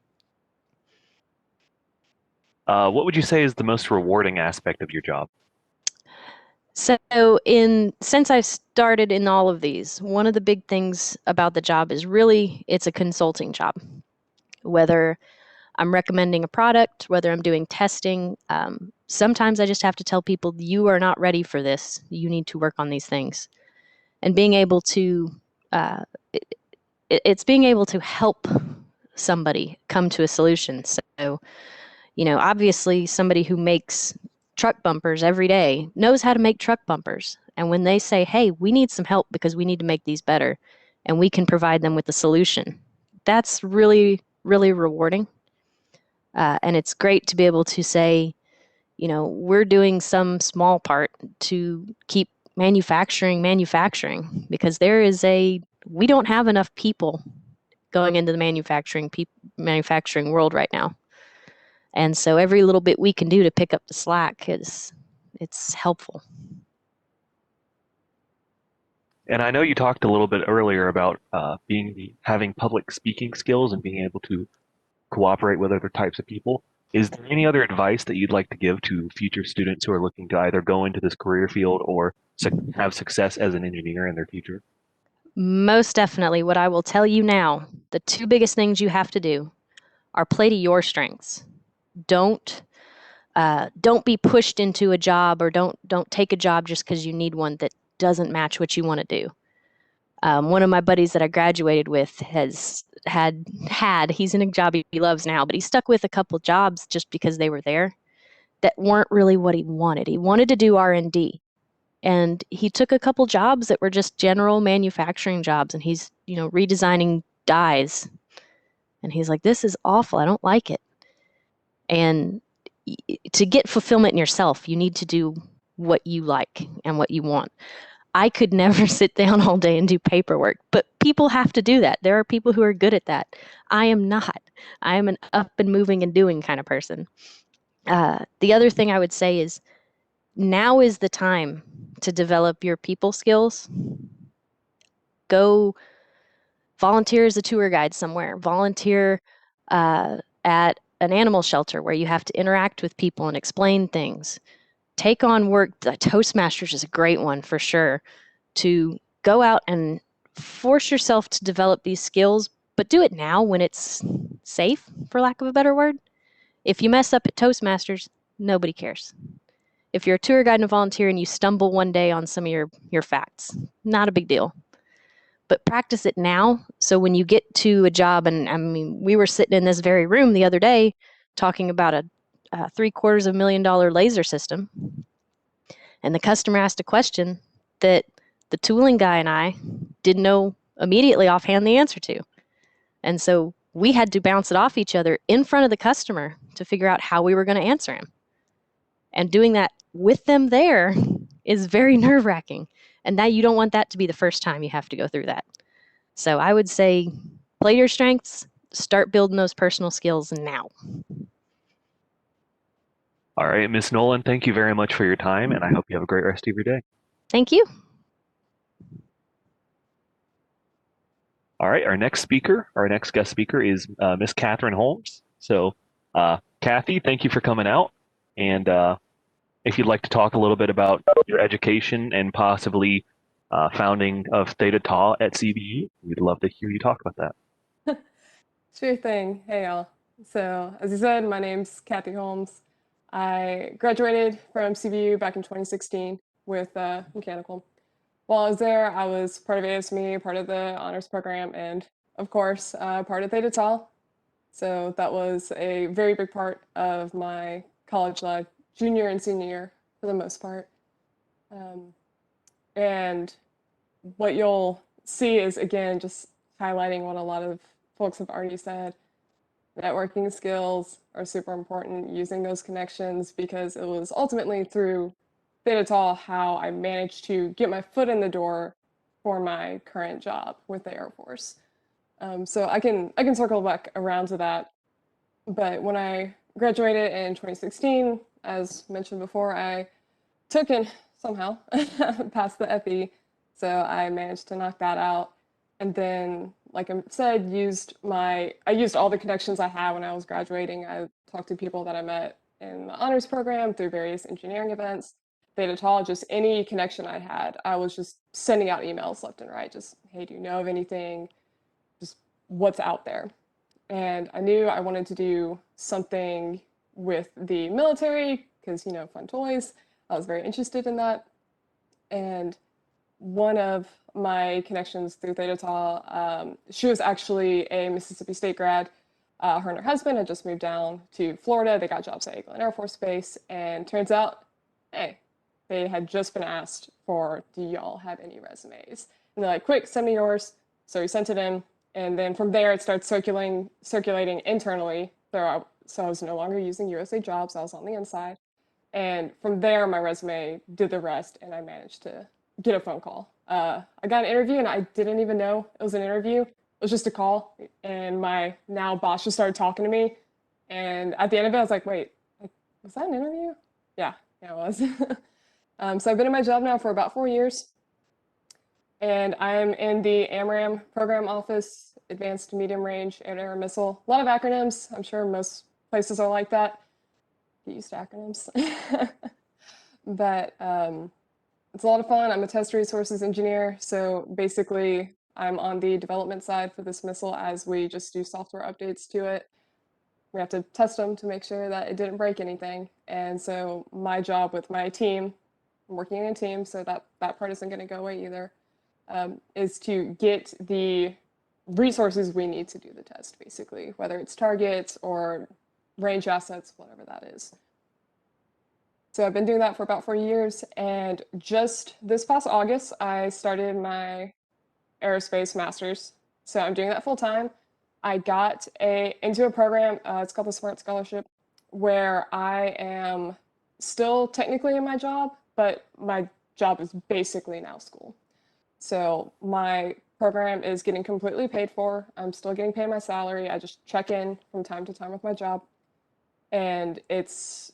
S8: What would you say is the most rewarding aspect of your job?
S2: So since I've started in all of these, one of the big things about the job is really it's a consulting job. Whether I'm recommending a product, whether I'm doing testing, sometimes I just have to tell people, you are not ready for this. You need to work on these things. And being able to, it's being able to help somebody come to a solution. So, obviously somebody who makes truck bumpers every day knows how to make truck bumpers. And when they say, hey, we need some help because we need to make these better, and we can provide them with a solution, that's really, really rewarding. And it's great to be able to say, we're doing some small part to keep manufacturing, because we don't have enough people going into the manufacturing world right now. And so every little bit we can do to pick up the slack it's helpful.
S8: And I know you talked a little bit earlier about having public speaking skills and being able to cooperate with other types of people. Is there any other advice that you'd like to give to future students who are looking to either go into this career field or have success as an engineer in their future?
S2: Most definitely. What I will tell you now, the two biggest things you have to do are play to your strengths. Don't be pushed into a job, or don't take a job just because you need one that doesn't match what you want to do. One of my buddies that I graduated with he's in a job he loves now, but he stuck with a couple jobs just because they were there that weren't really what he wanted. He wanted to do R&D. And he took a couple jobs that were just general manufacturing jobs, and he's, redesigning dies. And he's like, this is awful. I don't like it. And to get fulfillment in yourself, you need to do what you like and what you want. I could never sit down all day and do paperwork, but people have to do that. There are people who are good at that. I am not. I am an up and moving and doing kind of person. The other thing I would say is, now is the time to develop your people skills. Go volunteer as a tour guide somewhere. Volunteer at an animal shelter where you have to interact with people and explain things. Take on work. The Toastmasters is a great one for sure. To go out and force yourself to develop these skills, but do it now when it's safe, for lack of a better word. If you mess up at Toastmasters, nobody cares. If you're a tour guide and a volunteer and you stumble one day on some of your facts, not a big deal. But practice it now, so when you get to a job, and I mean, we were sitting in this very room the other day talking about a $750,000 laser system, and the customer asked a question that the tooling guy and I didn't know immediately offhand the answer to. And so we had to bounce it off each other in front of the customer to figure out how we were going to answer him. And doing that with them there is very nerve-wracking. And that you don't want that to be the first time you have to go through that. So I would say, play your strengths, start building those personal skills now.
S8: All right, Miss Noland, thank you very much for your time, and I hope you have a great rest of your day.
S2: Thank you.
S8: All right, our next guest speaker is Miss Catherine Holmes. So, Cathy, thank you for coming out. And if you'd like to talk a little bit about your education and possibly founding of Theta Tau at CBU, we'd love to hear you talk about that.
S6: Sure thing. Hey, y'all. So, as you said, my name's Cathy Holmes. I graduated from CBU back in 2016 with mechanical. While I was there, I was part of ASME, part of the honors program, and of course, part of Theta Tau. So that was a very big part of my college life, junior and senior year for the most part. And what you'll see is, again, just highlighting what a lot of folks have already said. Networking skills are super important, using those connections, because it was ultimately through Theta Tau how I managed to get my foot in the door for my current job with the Air Force. So I can circle back around to that. But when I graduated in 2016, as mentioned before, I took and somehow passed the FE. So I managed to knock that out. And then, like I said, I used all the connections I had when I was graduating. I talked to people that I met in the honors program through various engineering events, Theta Tau, just any connection I had. I was just sending out emails left and right, just, hey, do you know of anything? Just what's out there. And I knew I wanted to do something with the military because, fun toys. I was very interested in that. And one of my connections through Theta Tau, she was actually a Mississippi State grad. Her and her husband had just moved down to Florida. They got jobs at Eglin Air Force Base. And turns out, hey, they had just been asked for, do y'all have any resumes? And they're like, quick, send me yours. So we sent it in. And then from there, it started circulating internally. So I was no longer using USA Jobs. I was on the inside. And from there, my resume did the rest, and I managed to get a phone call. I got an interview, and I didn't even know it was an interview. It was just a call, and my now boss just started talking to me. And at the end of it, I was like, wait, was that an interview? Yeah, it was. So I've been in my job now for about 4 years. And I'm in the AMRAAM program office, Advanced Medium Range Air-to-Air Missile. A lot of acronyms. I'm sure most places are like that. Get used to acronyms. But it's a lot of fun. I'm a test resources engineer. So basically, I'm on the development side for this missile as we just do software updates to it. We have to test them to make sure that it didn't break anything. And so my job with my team, I'm working in a team, so that part isn't going to go away either. Is to get the resources we need to do the test, basically, whether it's targets or range assets, whatever that is. So I've been doing that for about 4 years, and just this past August, I started my aerospace master's. So I'm doing that full time. I got into a program, it's called the Smart Scholarship, where I am still technically in my job, but my job is basically now school. So my program is getting completely paid for. I'm still getting paid my salary. I just check in from time to time with my job. And it's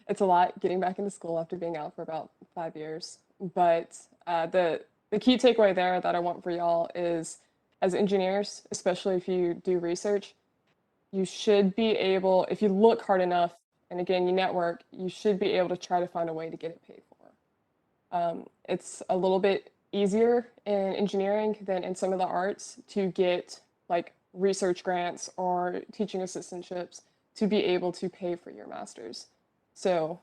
S6: it's a lot getting back into school after being out for about 5 years. But the key takeaway there that I want for y'all is, as engineers, especially if you do research, you should be able, if you look hard enough, and again, you network, you should be able to try to find a way to get it paid for. It's a little bit easier in engineering than in some of the arts to get like research grants or teaching assistantships to be able to pay for your master's. So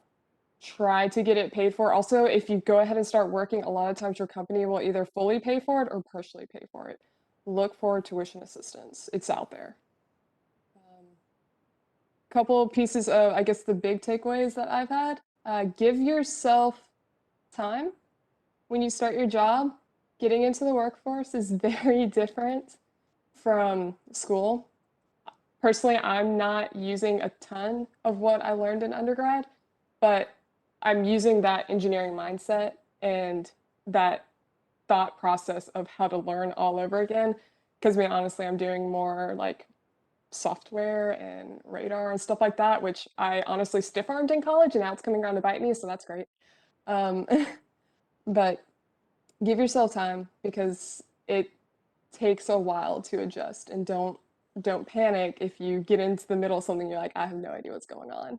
S6: try to get it paid for. Also, if you go ahead and start working, a lot of times your company will either fully pay for it or partially pay for it. Look for tuition assistance. It's out there. Couple pieces of, I guess, the big takeaways that I've had. Give yourself time. When you start your job, getting into the workforce is very different from school. Personally, I'm not using a ton of what I learned in undergrad, but I'm using that engineering mindset and that thought process of how to learn all over again. Because honestly, I'm doing more like software and radar and stuff like that, which I honestly stiff-armed in college, and now it's coming around to bite me, so that's great. But give yourself time, because it takes a while to adjust, and don't panic if you get into the middle of something, you're like, I have no idea what's going on.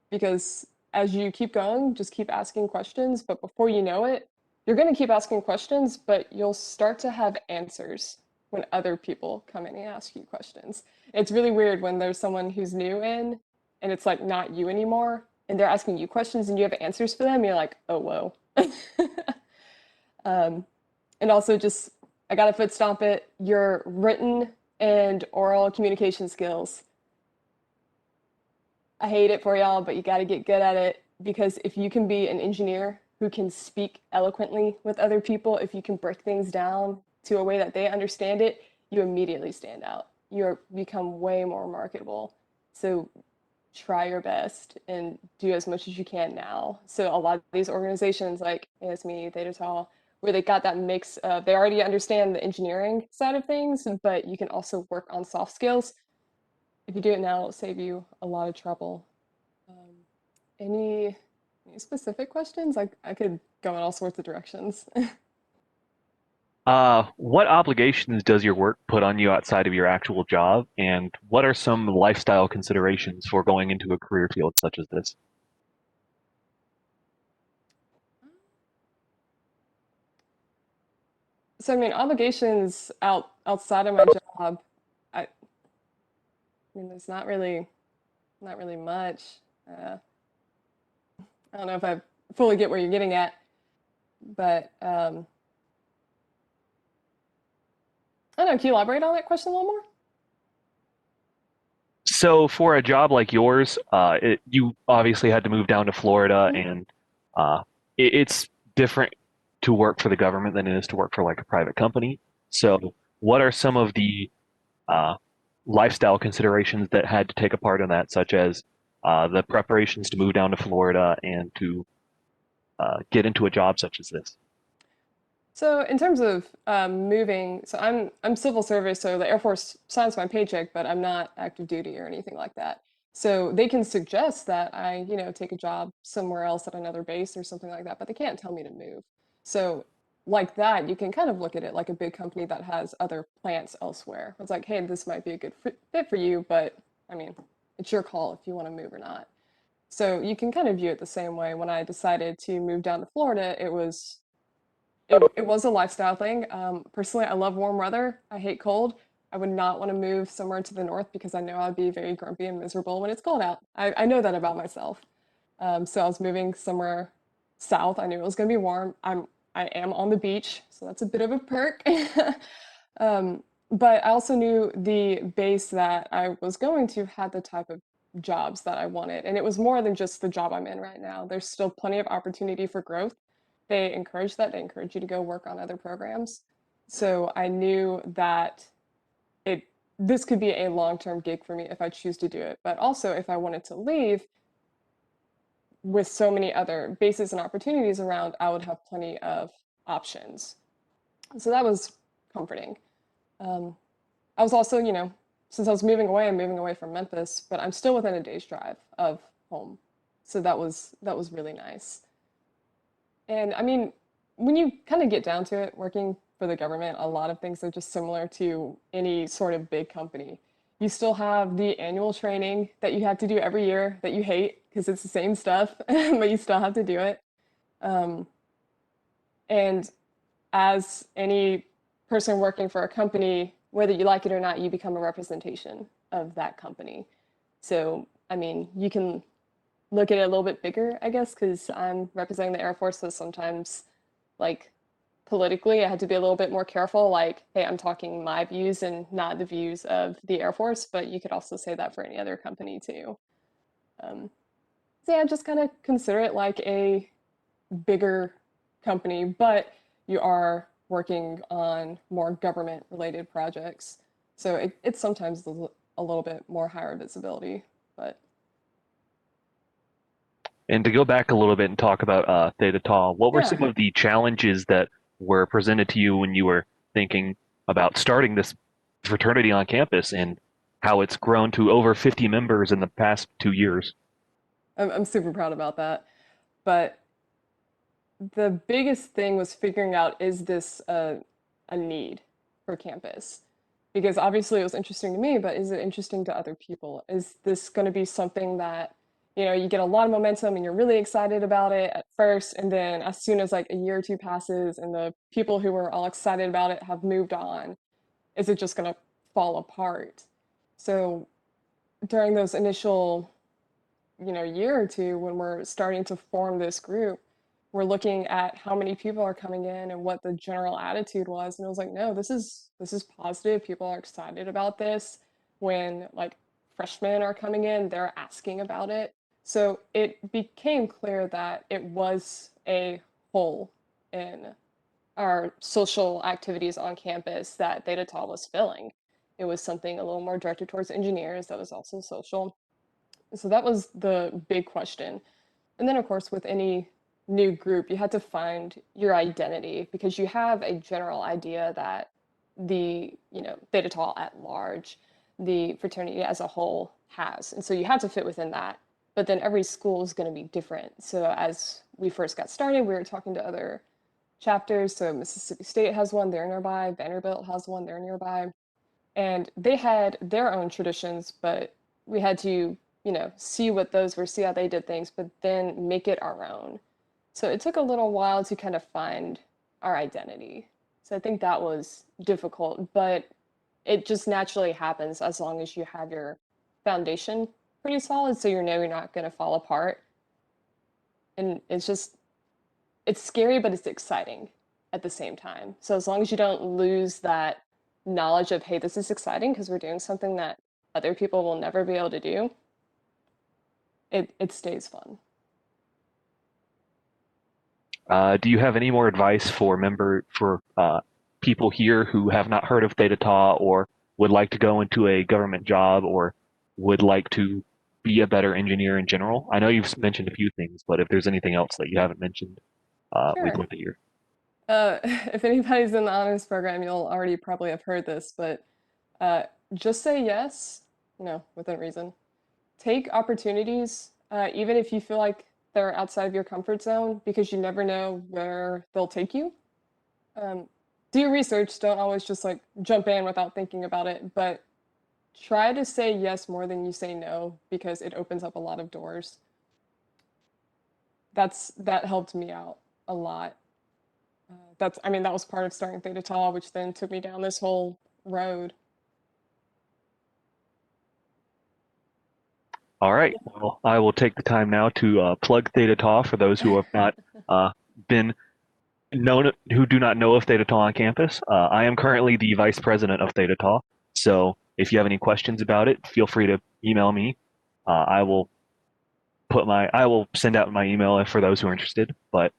S6: Because as you keep going, just keep asking questions, but before you know it, you're going to keep asking questions, but you'll start to have answers when other people come in and ask you questions. It's really weird when there's someone who's new in and it's like not you anymore, and they're asking you questions and you have answers for them, you're like, oh, whoa. And also just, I gotta foot stomp it, your written and oral communication skills. I hate it for y'all, but you gotta get good at it, because if you can be an engineer who can speak eloquently with other people, if you can break things down to a way that they understand it, you immediately stand out. You become way more marketable. So try your best and do as much as you can now. So a lot of these organizations like ASME, Theta Tau, where they got that mix of, they already understand the engineering side of things, but you can also work on soft skills. If you do it now, it'll save you a lot of trouble. Any specific questions? I could go in all sorts of directions.
S8: What obligations does your work put on you outside of your actual job, and what are some lifestyle considerations for going into a career field such as this?
S6: So I mean, obligations outside of my job, I mean, there's not really much. I don't know if I fully get where you're getting at, but I don't know. Can you elaborate on that question a little more?
S8: So for a job like yours, you obviously had to move down to Florida, and it's different to work for the government than it is to work for like a private company. So what are some of the uh, lifestyle considerations that had to take a part in that, such as the preparations to move down to Florida and to get into a job such as this?
S6: So in terms of moving, so I'm civil service, so the Air Force signs my paycheck, but I'm not active duty or anything like that. So they can suggest that I, take a job somewhere else at another base or something like that, but they can't tell me to move. So like that, you can kind of look at it like a big company that has other plants elsewhere. It's like, hey, this might be a good fit for you, but I mean, it's your call if you want to move or not. So you can kind of view it the same way. When I decided to move down to Florida, it was a lifestyle thing. Personally, I love warm weather. I hate cold. I would not want to move somewhere to the north because I know I'd be very grumpy and miserable when it's cold out. I know that about myself. So I was moving somewhere south. I knew it was going to be warm. I am on the beach, so that's a bit of a perk. But I also knew the base that I was going to had the type of jobs that I wanted, and it was more than just the job I'm in right now. There's still plenty of opportunity for growth. They encourage that. They encourage you to go work on other programs. So I knew that this could be a long-term gig for me if I choose to do it. But also, if I wanted to leave, with so many other bases and opportunities around, I would have plenty of options. So that was comforting. I was also, since I was moving away, I'm moving away from Memphis, but I'm still within a day's drive of home. So that was really nice. And I mean, when you kind of get down to it, working for the government, a lot of things are just similar to any sort of big company. You still have the annual training that you have to do every year that you hate because it's the same stuff, but you still have to do it. Um, and as any person working for a company, whether you like it or not, you become a representation of that company. So, I mean, you can look at it a little bit bigger, I guess, because I'm representing the Air Force, so sometimes, like, politically, I had to be a little bit more careful, like, hey, I'm talking my views and not the views of the Air Force, but you could also say that for any other company, too. So yeah, just kind of consider it like a bigger company, but you are working on more government-related projects. So it's sometimes a little bit more higher visibility, but
S8: And to go back a little bit and talk about Theta Tau, what were
S6: yeah.
S8: some of the challenges that were presented to you when you were thinking about starting this fraternity on campus and how it's grown to over 50 members in the past 2 years?
S6: I'm super proud about that. But the biggest thing was figuring out, is this a need for campus? Because obviously it was interesting to me, but is it interesting to other people? Is this going to be something that, you get a lot of momentum and you're really excited about it at first, and then as soon as like a year or two passes and the people who were all excited about it have moved on, is it just going to fall apart? So during those initial year or two, when we're starting to form this group, we're looking at how many people are coming in and what the general attitude was, and it was like, no, this is positive. People are excited about this. When like freshmen are coming in, they're asking about it. So it became clear that it was a hole in our social activities on campus that Theta Tau was filling. It was something a little more directed towards engineers that was also social. So that was the big question. And then, of course, with any new group, you had to find your identity, because you have a general idea that the, Theta Tau at large, the fraternity as a whole has. And so you had to fit within that. But then every school is going to be different. So as we first got started, we were talking to other chapters. So Mississippi State has one, they're nearby. Vanderbilt has one, they're nearby. And they had their own traditions, but we had to, see what those were, see how they did things, but then make it our own. So it took a little while to kind of find our identity. So I think that was difficult, but it just naturally happens as long as you have your foundation pretty solid, so you're not going to fall apart. And it's scary, but it's exciting at the same time. So as long as you don't lose that knowledge of, hey, this is exciting because we're doing something that other people will never be able to do, it stays fun.
S8: Do you have any more advice for people here who have not heard of Theta Tau or would like to go into a government job or would like to be a better engineer in general? I know you've mentioned a few things, but if there's anything else that you haven't mentioned, we'd
S6: Sure.
S8: love to hear.
S6: If anybody's in the honors program, you'll already probably have heard this, but just say yes, within reason. Take opportunities, even if you feel like they're outside of your comfort zone, because you never know where they'll take you. Do your research. Don't always just like jump in without thinking about it, but try to say yes more than you say no, because it opens up a lot of doors. That helped me out a lot. That was part of starting Theta Tau, which then took me down this whole road.
S8: All right. Well, I will take the time now to plug Theta Tau for those who have not who do not know of Theta Tau on campus. I am currently the vice president of Theta Tau. So if you have any questions about it, feel free to email me. I will send out my email for those who are interested. But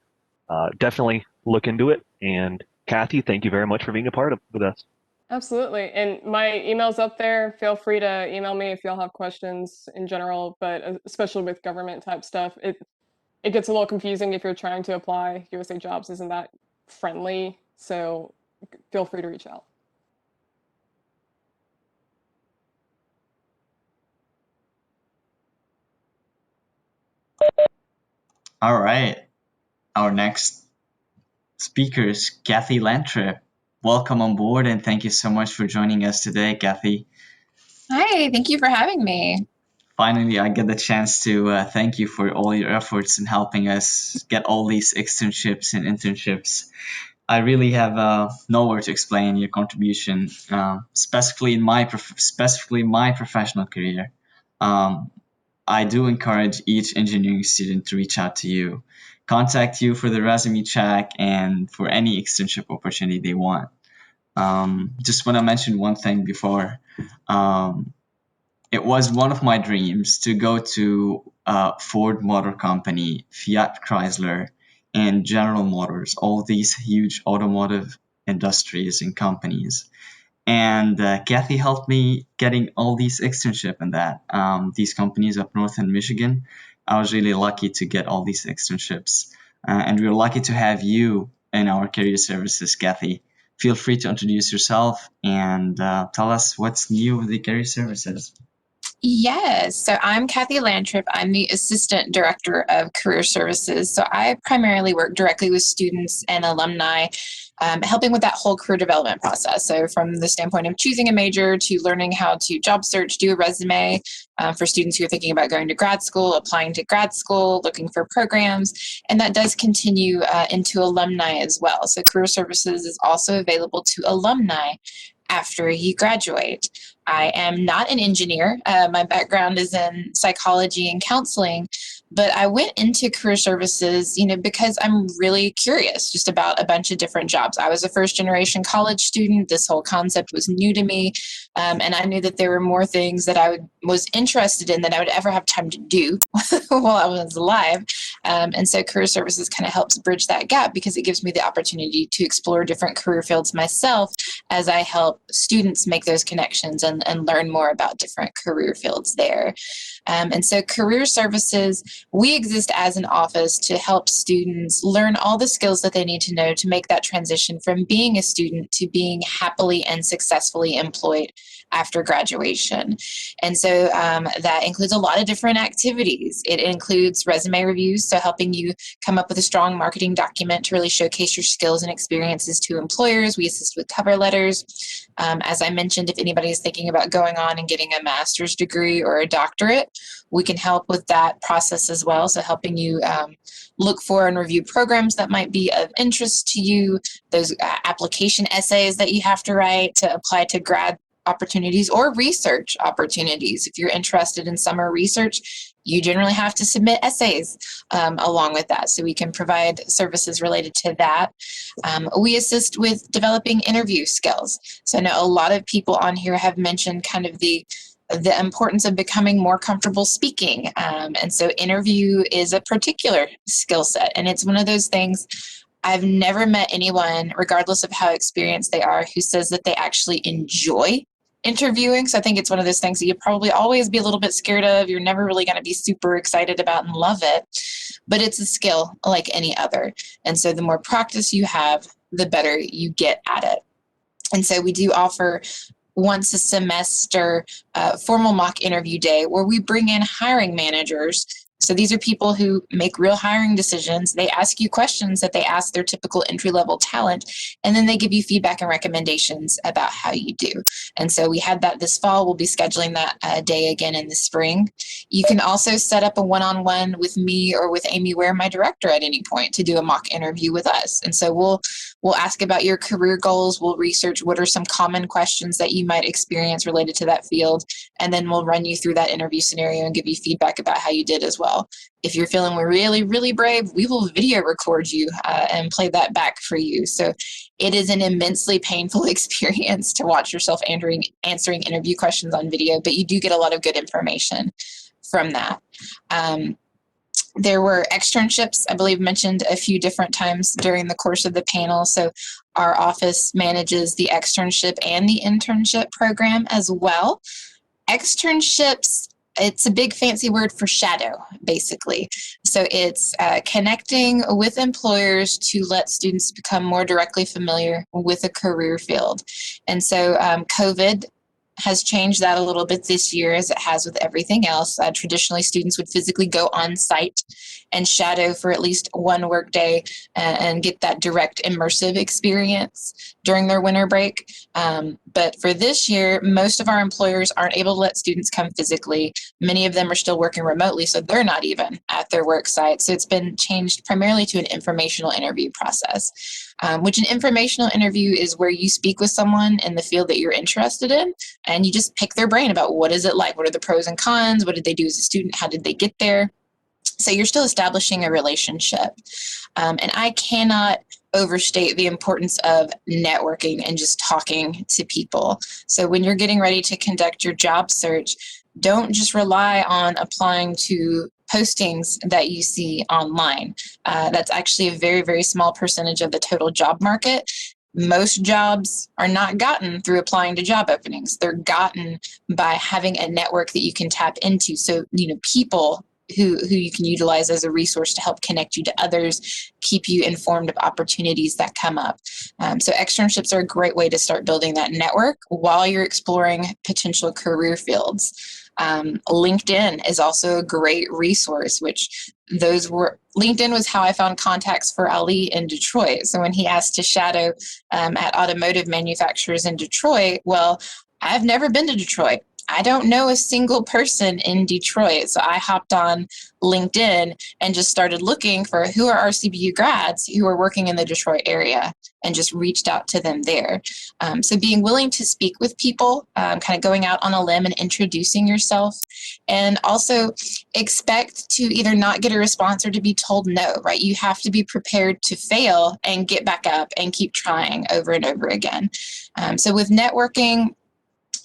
S8: definitely look into it. And Cathy, thank you very much for being a part of with us.
S6: Absolutely. And my email's up there. Feel free to email me if y'all have questions in general, but especially with government type stuff. It gets a little confusing if you're trying to apply. USA Jobs isn't that friendly, so feel free to reach out.
S4: All right. Our next speaker is Cathy Lantrip. Welcome on board, and thank you so much for joining us today, Cathy.
S11: Hi, thank you for having me.
S4: Finally, I get the chance to thank you for all your efforts in helping us get all these externships and internships. I really have no word to explain your contribution, specifically my professional career. I do encourage each engineering student to reach out to you, contact you for the resume check and for any externship opportunity they want. Just want to mention one thing before. It was one of my dreams to go to Ford Motor Company, Fiat Chrysler, and General Motors, all these huge automotive industries and companies. And Cathy helped me getting all these externship in that. These companies up north in Michigan, I was really lucky to get all these externships. And we're lucky to have you in our career services, Cathy. Feel free to introduce yourself and tell us what's new with the career services.
S11: Yes, so I'm Cathy Lantrip. I'm the Assistant Director of Career Services. So I primarily work directly with students and alumni, helping with that whole career development process. So from the standpoint of choosing a major to learning how to job search, do a resume, for students who are thinking about going to grad school, applying to grad school, looking for programs, and that does continue into alumni as well. So Career Services is also available to alumni after you graduate. I am not an engineer. My background is in psychology and counseling, but I went into career services, because I'm really curious just about a bunch of different jobs. I was a first generation college student. This whole concept was new to me. And I knew that there were more things that I was interested in than I would ever have time to do while I was alive. And so career services kind of helps bridge that gap because it gives me the opportunity to explore different career fields myself as I help students make those connections and learn more about different career fields there. And so career services, we exist as an office to help students learn all the skills that they need to know to make that transition from being a student to being happily and successfully employed after graduation. And so that includes a lot of different activities. It includes resume reviews, so helping you come up with a strong marketing document to really showcase your skills and experiences to employers. We assist with cover letters. As I mentioned, if anybody is thinking about going on and getting a master's degree or a doctorate, we can help with that process as well. So helping you look for and review programs that might be of interest to you, those application essays that you have to write to apply to grad opportunities or research opportunities. If you're interested in summer research, you generally have to submit essays along with that. So we can provide services related to that. We assist with developing interview skills. So I know a lot of people on here have mentioned kind of the importance of becoming more comfortable speaking. And so interview is a particular skill set. And it's one of those things I've never met anyone, regardless of how experienced they are, who says that they actually enjoy interviewing. So I think it's one of those things that you probably always be a little bit scared of. You're never really going to be super excited about and love it, but it's a skill like any other. And so the more practice you have, the better you get at it. And so we do offer once a semester formal mock interview day where we bring in hiring managers. So these are people who make real hiring decisions. They ask you questions that they ask their typical entry-level talent, and then they give you feedback and recommendations about how you do. And so we had that this fall. We'll be scheduling that day again in the spring. You can also set up a one-on-one with me or with Amy Ware, my director, at any point to do a mock interview with us. And so we'll ask about your career goals. We'll research what are some common questions that you might experience related to that field, and then we'll run you through that interview scenario and give you feedback about how you did as well. If you're feeling really, really brave, we will video record you and play that back for you. So it is an immensely painful experience to watch yourself answering interview questions on video, but you do get a lot of good information from that. There were externships, I believe, mentioned a few different times during the course of the panel. So our office manages the externship and the internship program as well. Externships, it's a big fancy word for shadow, basically. So it's connecting with employers to let students become more directly familiar with a career field. And so COVID has changed that a little bit this year, as it has with everything else. Traditionally, students would physically go on site and shadow for at least one work day and get that direct immersive experience during their winter break. But for this year, most of our employers aren't able to let students come physically. Many of them are still working remotely, so they're not even at their work site. So it's been changed primarily to an informational interview process, which an informational interview is where you speak with someone in the field that you're interested in, and you just pick their brain about what is it like? What are the pros and cons? What did they do as a student? How did they get there? So you're still establishing a relationship. And I cannot overstate the importance of networking and just talking to people. So when you're getting ready to conduct your job search, don't just rely on applying to postings that you see online. That's actually a very, very small percentage of the total job market. Most jobs are not gotten through applying to job openings. They're gotten by having a network that you can tap into. So, people who you can utilize as a resource to help connect you to others, keep you informed of opportunities that come up. So externships are a great way to start building that network while you're exploring potential career fields. LinkedIn is also a great resource, LinkedIn was how I found contacts for Ali in Detroit. So when he asked to shadow at automotive manufacturers in Detroit, well, I've never been to Detroit. I don't know a single person in Detroit. So I hopped on LinkedIn and just started looking for who are our CBU grads who are working in the Detroit area and just reached out to them there. So being willing to speak with people, kind of going out on a limb and introducing yourself, and also expect to either not get a response or to be told no, right? You have to be prepared to fail and get back up and keep trying over and over again. So with networking,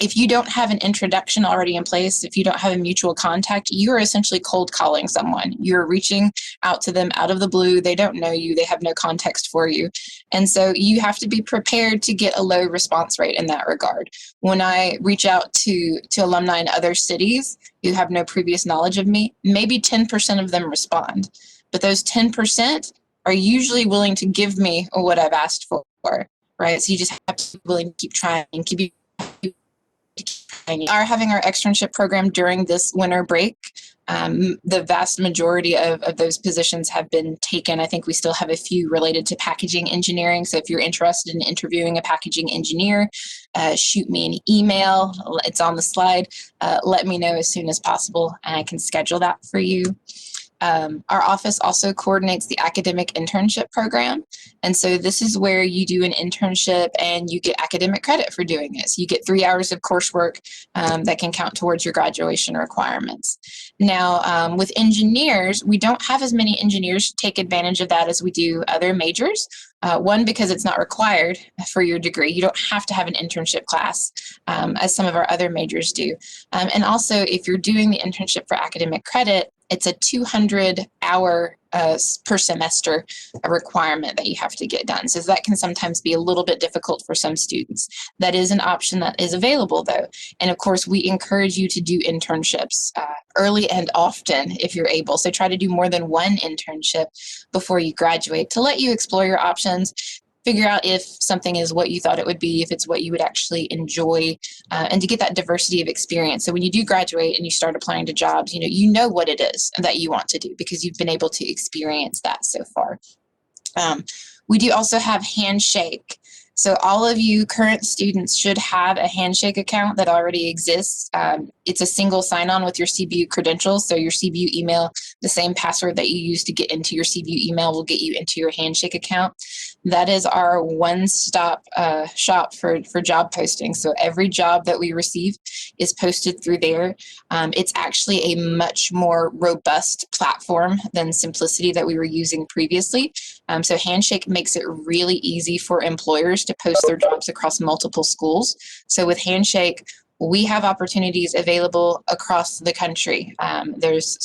S11: if you don't have an introduction already in place, if you don't have a mutual contact, you are essentially cold calling someone. You're reaching out to them out of the blue. They don't know you. They have no context for you. And so you have to be prepared to get a low response rate in that regard. When I reach out to alumni in other cities who have no previous knowledge of me, maybe 10% of them respond. But those 10% are usually willing to give me what I've asked for, right? So you just have to be willing to keep trying and keep are having our externship program during this winter break. The vast majority of those positions have been taken. I think we still have a few related to packaging engineering. So if you're interested in interviewing a packaging engineer, shoot me an email. It's on the slide. Let me know as soon as possible, and I can schedule that for you. Our office also coordinates the academic internship program. And so this is where you do an internship and you get academic credit for doing it. So you get 3 hours of coursework that can count towards your graduation requirements. Now, with engineers, we don't have as many engineers take advantage of that as we do other majors. One, because it's not required for your degree. You don't have to have an internship class as some of our other majors do. And also, if you're doing the internship for academic credit, it's a 200-hour per semester requirement that you have to get done. So that can sometimes be a little bit difficult for some students. That is an option that is available, though. And of course, we encourage you to do internships early and often if you're able. So try to do more than one internship before you graduate to let you explore your options, figure out if something is what you thought it would be, if it's what you would actually enjoy, and to get that diversity of experience. So when you do graduate and you start applying to jobs, you know what it is that you want to do because you've been able to experience that so far. We do also have Handshake. So all of you current students should have a Handshake account that already exists. It's a single sign-on with your CBU credentials. So your CBU email, the same password that you use to get into your CBU email will get you into your Handshake account. That is our one-stop shop for job posting. So every job that we receive is posted through there. It's actually a much more robust platform than Simplicity that we were using previously. So Handshake makes it really easy for employers to post their jobs across multiple schools. So with Handshake, we have opportunities available across the country. There's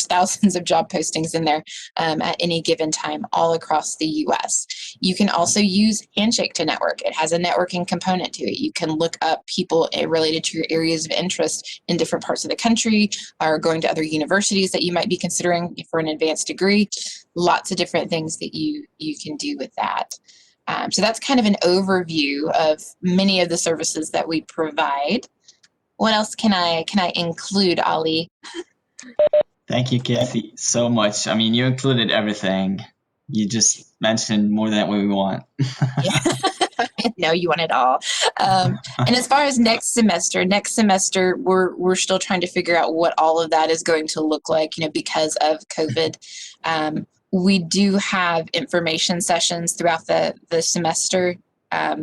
S11: thousands of job postings in there at any given time all across the US. You can also use Handshake to network. It has a networking component to it. You can look up people related to your areas of interest in different parts of the country or going to other universities that you might be considering for an advanced degree. Lots of different things that you can do with that. So that's kind of an overview of many of the services that we provide. What else can I include, Ali?
S4: Thank you, Cathy, so much. I mean, you included everything. You just mentioned more than we want.
S11: No, you want it all. And as far as next semester, we're still trying to figure out what all of that is going to look like, because of COVID. We do have information sessions throughout the semester.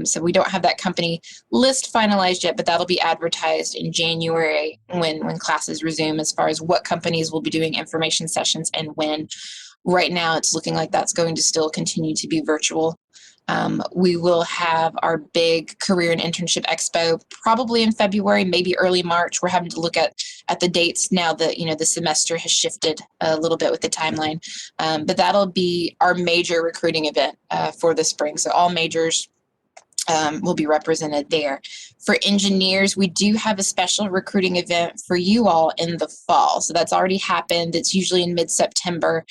S11: So we don't have that company list finalized yet, but that'll be advertised in January when classes resume as far as what companies will be doing information sessions and when. Right now, it's looking like that's going to still continue to be virtual. We will have our big career and internship expo probably in February, maybe early March. We're having to look at the dates now that the semester has shifted a little bit with the timeline. But that'll be our major recruiting event for the spring. So all majors will be represented there. For engineers, we do have a special recruiting event for you all in the fall. So that's already happened. It's usually in mid-September,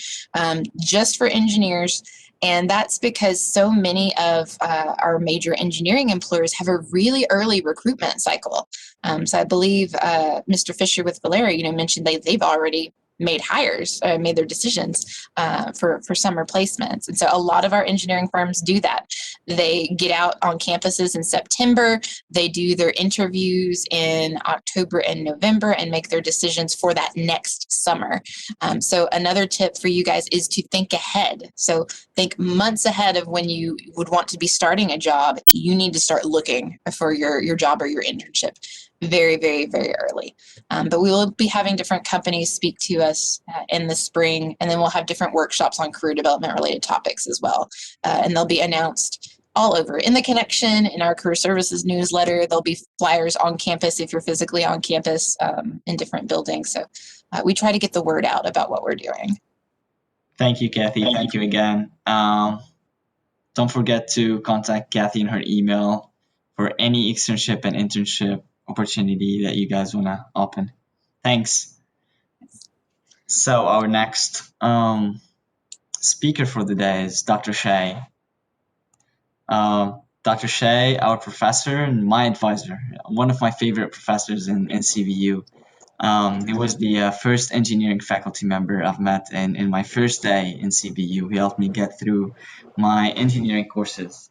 S11: just for engineers. And that's because so many of our major engineering employers have a really early recruitment cycle. So I believe Mr. Fisher with Valero, mentioned they've already made hires, made their decisions for summer placements. And so a lot of our engineering firms do that. They get out on campuses in September. They do their interviews in October and November and make their decisions for that next summer. So another tip for you guys is to think ahead. So think months ahead of when you would want to be starting a job. You need to start looking for your job or your internship very, very, very early. But we will be having different companies speak to us in the spring, and then we'll have different workshops on career development related topics as well. And they'll be announced all over in the connection, in our career services newsletter. There'll be flyers on campus if you're physically on campus in different buildings. So we try to get the word out about what we're doing.
S4: Thank you, Cathy. Thank you again. Don't forget to contact Cathy in her email for any externship and internship opportunity that you guys want to open. Thanks. So our next speaker for the day is Dr. Shiue. Dr. Shiue, our professor and my advisor, one of my favorite professors in CBU. He was the first engineering faculty member I've met in my first day in CBU. He helped me get through my engineering courses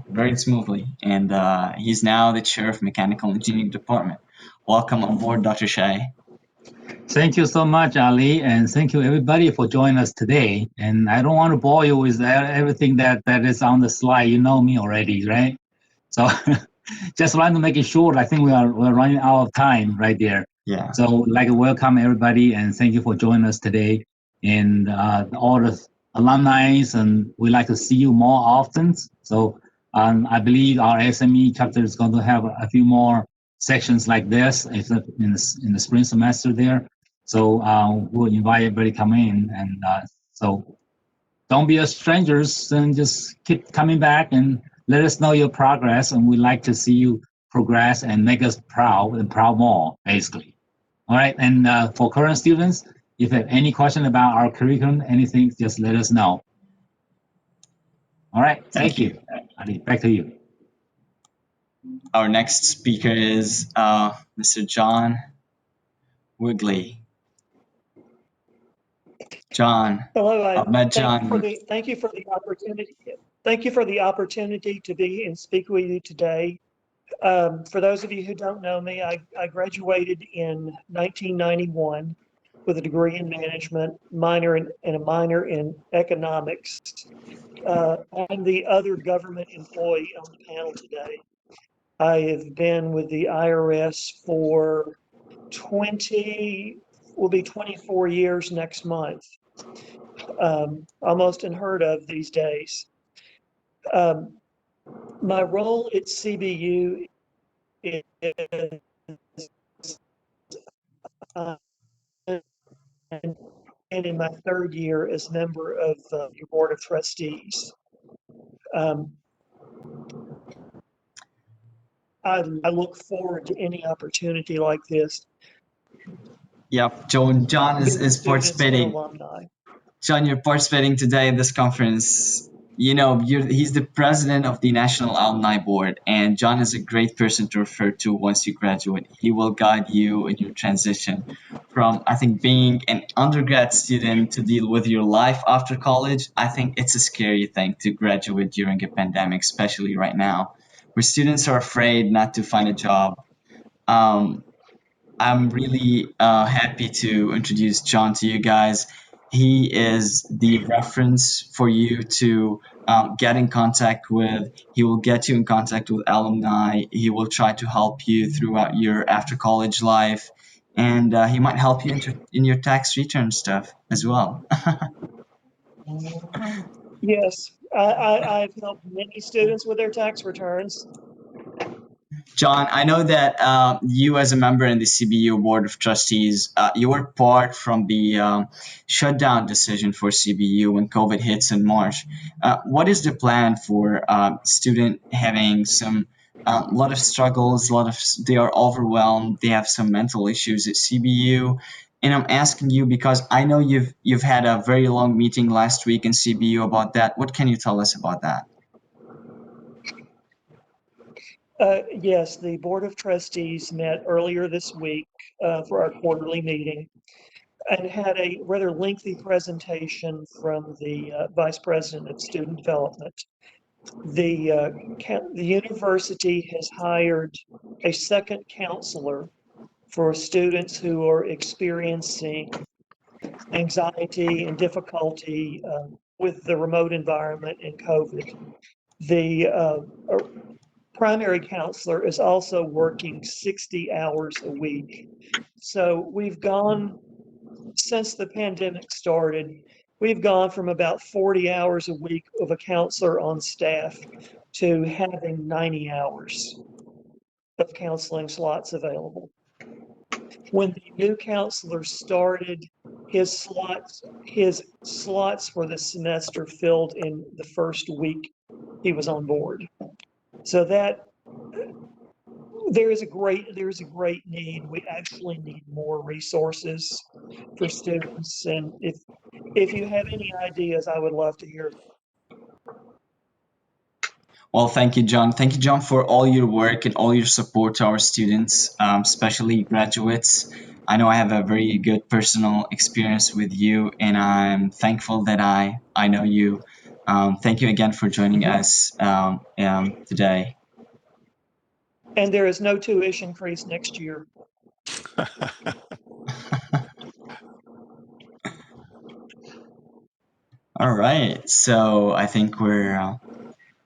S4: very smoothly, and he's now the chair of mechanical engineering department. Welcome on board, Dr. Shiue.
S3: Thank you so much, Ali, and thank you everybody for joining us today. And I don't want to bore you with everything that is on the slide. You know me already, right? So just want to make it short. I think we're running out of time right there.
S4: Yeah.
S3: So like welcome everybody and thank you for joining us today. And all the alumni, and we like to see you more often. So I believe our ASME chapter is going to have a few more sections like this in the spring semester there. So we'll invite everybody to come in, and so don't be a strangers, and just keep coming back and let us know your progress, and we'd like to see you progress and make us proud and proud more, basically. All right, and for current students, if you have any question about our curriculum, anything, just let us know. All right, thank you. Ali, back to you.
S4: Our next speaker is Mr. John Wigley. John.
S7: Hello,
S4: met John.
S7: Thank you for the opportunity. Thank you for the opportunity to be and speak with you today. For those of you who don't know me, I graduated in 1991 with a degree in management, and a minor in economics. I'm the other government employee on the panel today. I have been with the IRS for 24 years next month. Almost unheard of these days. My role at CBU is and in my third year as member of your board of trustees. I look forward to any opportunity like this.
S4: Yep, John is participating. John, you're participating today in this conference. You know, he's the president of the National Alumni Board, and John is a great person to refer to once you graduate. He will guide you in your transition from, I think, being an undergrad student to deal with your life after college. I think it's a scary thing to graduate during a pandemic, especially right now, where students are afraid not to find a job. I'm really happy to introduce John to you guys. He is the reference for you to get in contact with. He will get you in contact with alumni. He will try to help you throughout your after college life. And he might help you in your tax return stuff as well.
S7: Yes, I've helped many students with their tax returns.
S4: John, I know that you, as a member in the CBU Board of Trustees, you were part from the shutdown decision for CBU when COVID hits in March. What is the plan for student having some lot of struggles, they are overwhelmed, they have some mental issues at CBU? And I'm asking you because I know you've had a very long meeting last week in CBU about that. What can you tell us about that?
S7: Yes, the Board of Trustees met earlier this week for our quarterly meeting and had a rather lengthy presentation from the Vice President of Student Development. The university has hired a second counselor for students who are experiencing anxiety and difficulty with the remote environment and COVID. The primary counselor is also working 60 hours a week. So we've gone, since the pandemic started, we've gone from about 40 hours a week of a counselor on staff to having 90 hours of counseling slots available. When the new counselor started, his slots for the semester filled in the first week he was on board. So that there is a great need. We actually need more resources for students, and if you have any ideas, I would love to hear them.
S4: Well, thank you, John. Thank you, John, for all your work and all your support to our students, especially graduates. I know I have a very good personal experience with you, and I'm thankful that I know you. Thank you again for joining us today.
S7: And there is no tuition increase next year.
S4: All right, so I think we're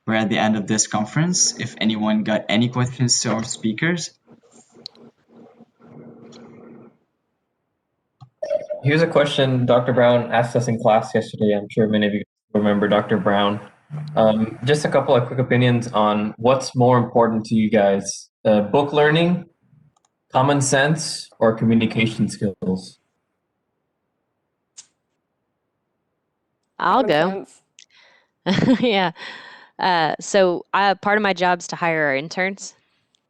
S4: at the end of this conference. If anyone got any questions to our speakers.
S10: Here's a question Dr. Brown asked us in class yesterday. I'm sure many of you remember Dr. Brown. Just a couple of quick opinions on what's more important to you guys, book learning, common sense, or communication skills?
S2: I'll go.
S6: Common sense.
S2: Yeah. So part of my job is to hire our interns,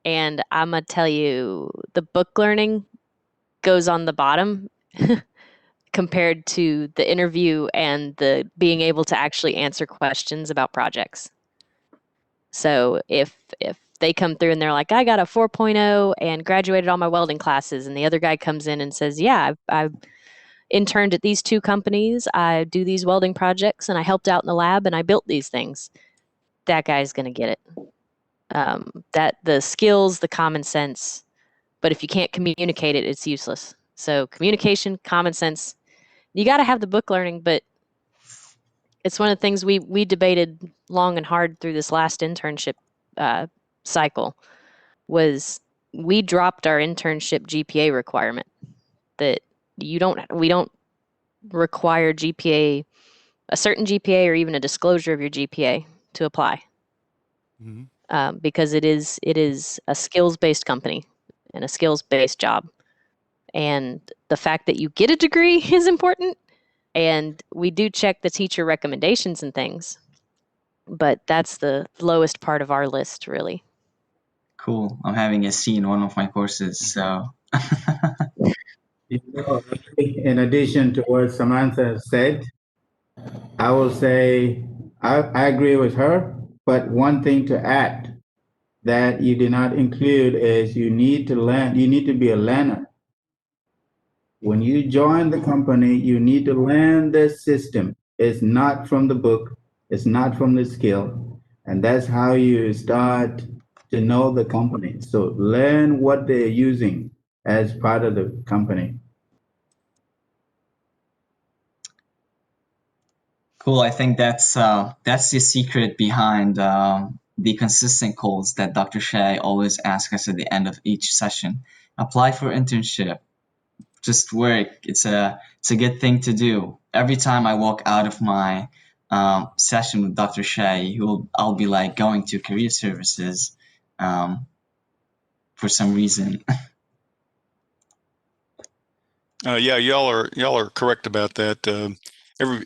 S2: and I'm gonna tell you the book learning goes on the bottom compared to the interview and the being able to actually answer questions about projects. So if they come through and they're like, I got a 4.0 and graduated all my welding classes, and the other guy comes in and says, yeah, I've interned at these two companies, I do these welding projects, and I helped out in the lab and I built these things, that guy's going to get it. That the skills, the common sense, but if you can't communicate it, it's useless. So communication, common sense, you got to have the book learning, but it's one of the things we debated long and hard through this last internship cycle was we dropped our internship GPA requirement that we don't require GPA, a certain GPA or even a disclosure of your GPA to apply. Mm-hmm. Because it is a skills-based company and a skills-based job. And the fact that you get a degree is important. And we do check the teacher recommendations and things, but that's the lowest part of our list, really.
S4: Cool. I'm having a C in one of my courses, so.
S1: In addition to what Samantha said, I will say I agree with her, but one thing to add that you did not include is you need to learn, you need to be a learner. When you join the company, you need to learn the system. It's not from the book, it's not from the skill. And that's how you start to know the company. So learn what they're using as part of the company.
S4: Cool. I think that's the secret behind the consistent calls that Dr. Shea always asks us at the end of each session. Apply for internship. Just work. It's a good thing to do. Every time I walk out of my session with Dr. Shea, I'll be like going to career services for some reason.
S9: Yeah, y'all are correct about that.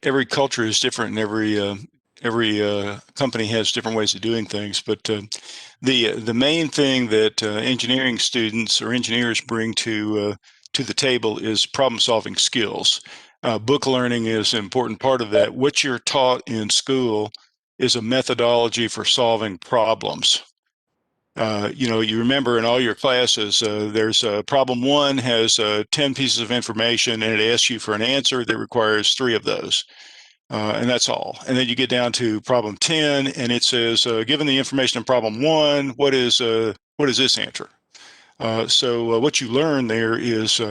S9: Every culture is different, and every company has different ways of doing things. But the main thing that engineering students or engineers bring to the table is problem-solving skills. Book learning is an important part of that. What you're taught in school is a methodology for solving problems. You remember in all your classes, there's problem one has 10 pieces of information, and it asks you for an answer that requires 3 of those. And that's all. And then you get down to problem 10, and it says, given the information in problem 1, what is this answer? So what you learn there is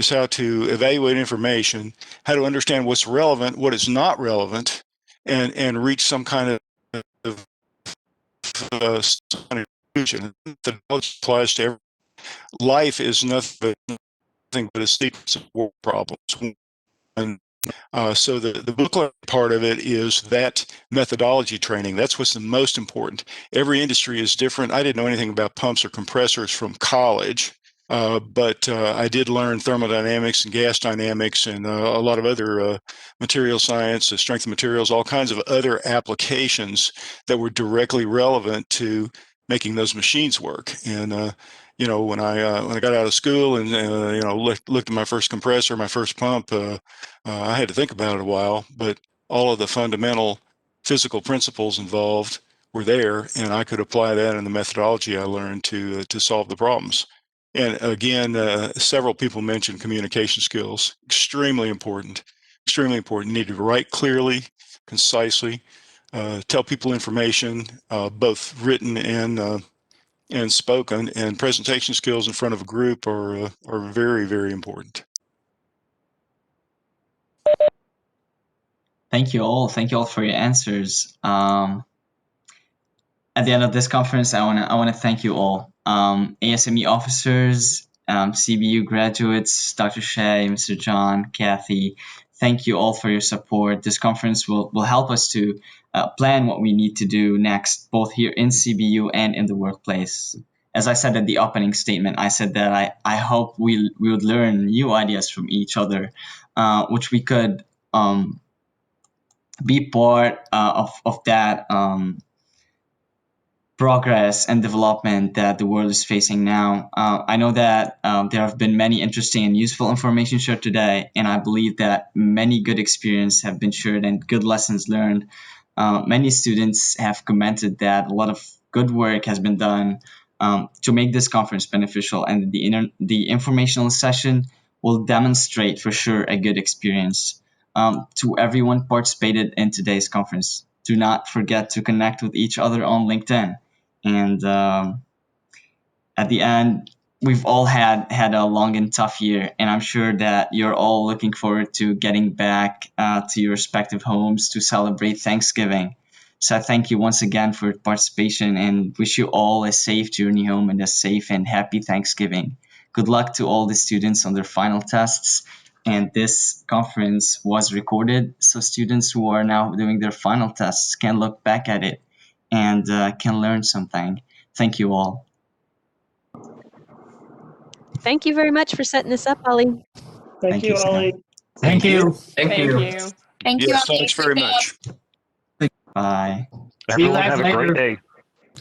S9: how to evaluate information, how to understand what's relevant, what is not relevant, and reach some kind of conclusion. The knowledge applies to every. Life is nothing but a sequence of work problems. And so the booklet part of it is that methodology training. That's what's the most important. Every industry is different. I didn't know anything about pumps or compressors from college, but I did learn thermodynamics and gas dynamics and a lot of other material science, strength of materials, all kinds of other applications that were directly relevant to making those machines work. And when I got out of school and looked at my first compressor, my first pump, I had to think about it a while, but all of the fundamental physical principles involved were there, and I could apply that in the methodology I learned to solve the problems. And again, several people mentioned communication skills. Extremely important. Extremely important. You need to write clearly, concisely, tell people information, both written and spoken. And presentation skills in front of a group are very, very important.
S4: Thank you all. Thank you all for your answers. At the end of this conference, I wanna thank you all, ASME officers, CBU graduates, Dr. Shea, Mr. John, Cathy. Thank you all for your support. This conference will help us to plan what we need to do next, both here in CBU and in the workplace. As I said at the opening statement, I said that I hope we would learn new ideas from each other, which we could be part of that progress and development that the world is facing now. I know that there have been many interesting and useful information shared today, and I believe that many good experiences have been shared and good lessons learned. Many students have commented that a lot of good work has been done to make this conference beneficial, and the informational session will demonstrate for sure a good experience. To everyone participated in today's conference, do not forget to connect with each other on LinkedIn. And at the end, we've all had a long and tough year, and I'm sure that you're all looking forward to getting back to your respective homes to celebrate Thanksgiving. So I thank you once again for your participation and wish you all a safe journey home and a safe and happy Thanksgiving. Good luck to all the students on their final tests. And this conference was recorded, so students who are now doing their final tests can look back at it and can learn something. Thank you all.
S2: Thank you very much for setting this up, Ollie.
S7: Thank you,
S4: Sam.
S7: Ollie.
S3: Thank you.
S11: Thank you.
S9: Yes,
S11: all.
S9: thanks very much.
S4: Bye.
S3: See you
S8: Everyone
S3: guys
S8: have a
S3: later.
S8: great day.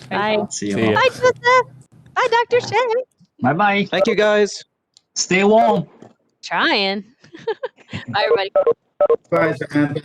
S2: Bye.
S4: See you
S5: See
S4: all.
S5: ya.
S2: Bye, Joseph. Bye, Dr. Shea.
S3: Bye bye.
S12: Thank you, guys.
S3: Stay warm.
S2: Trying. Bye, everybody.
S1: Bye, Samantha.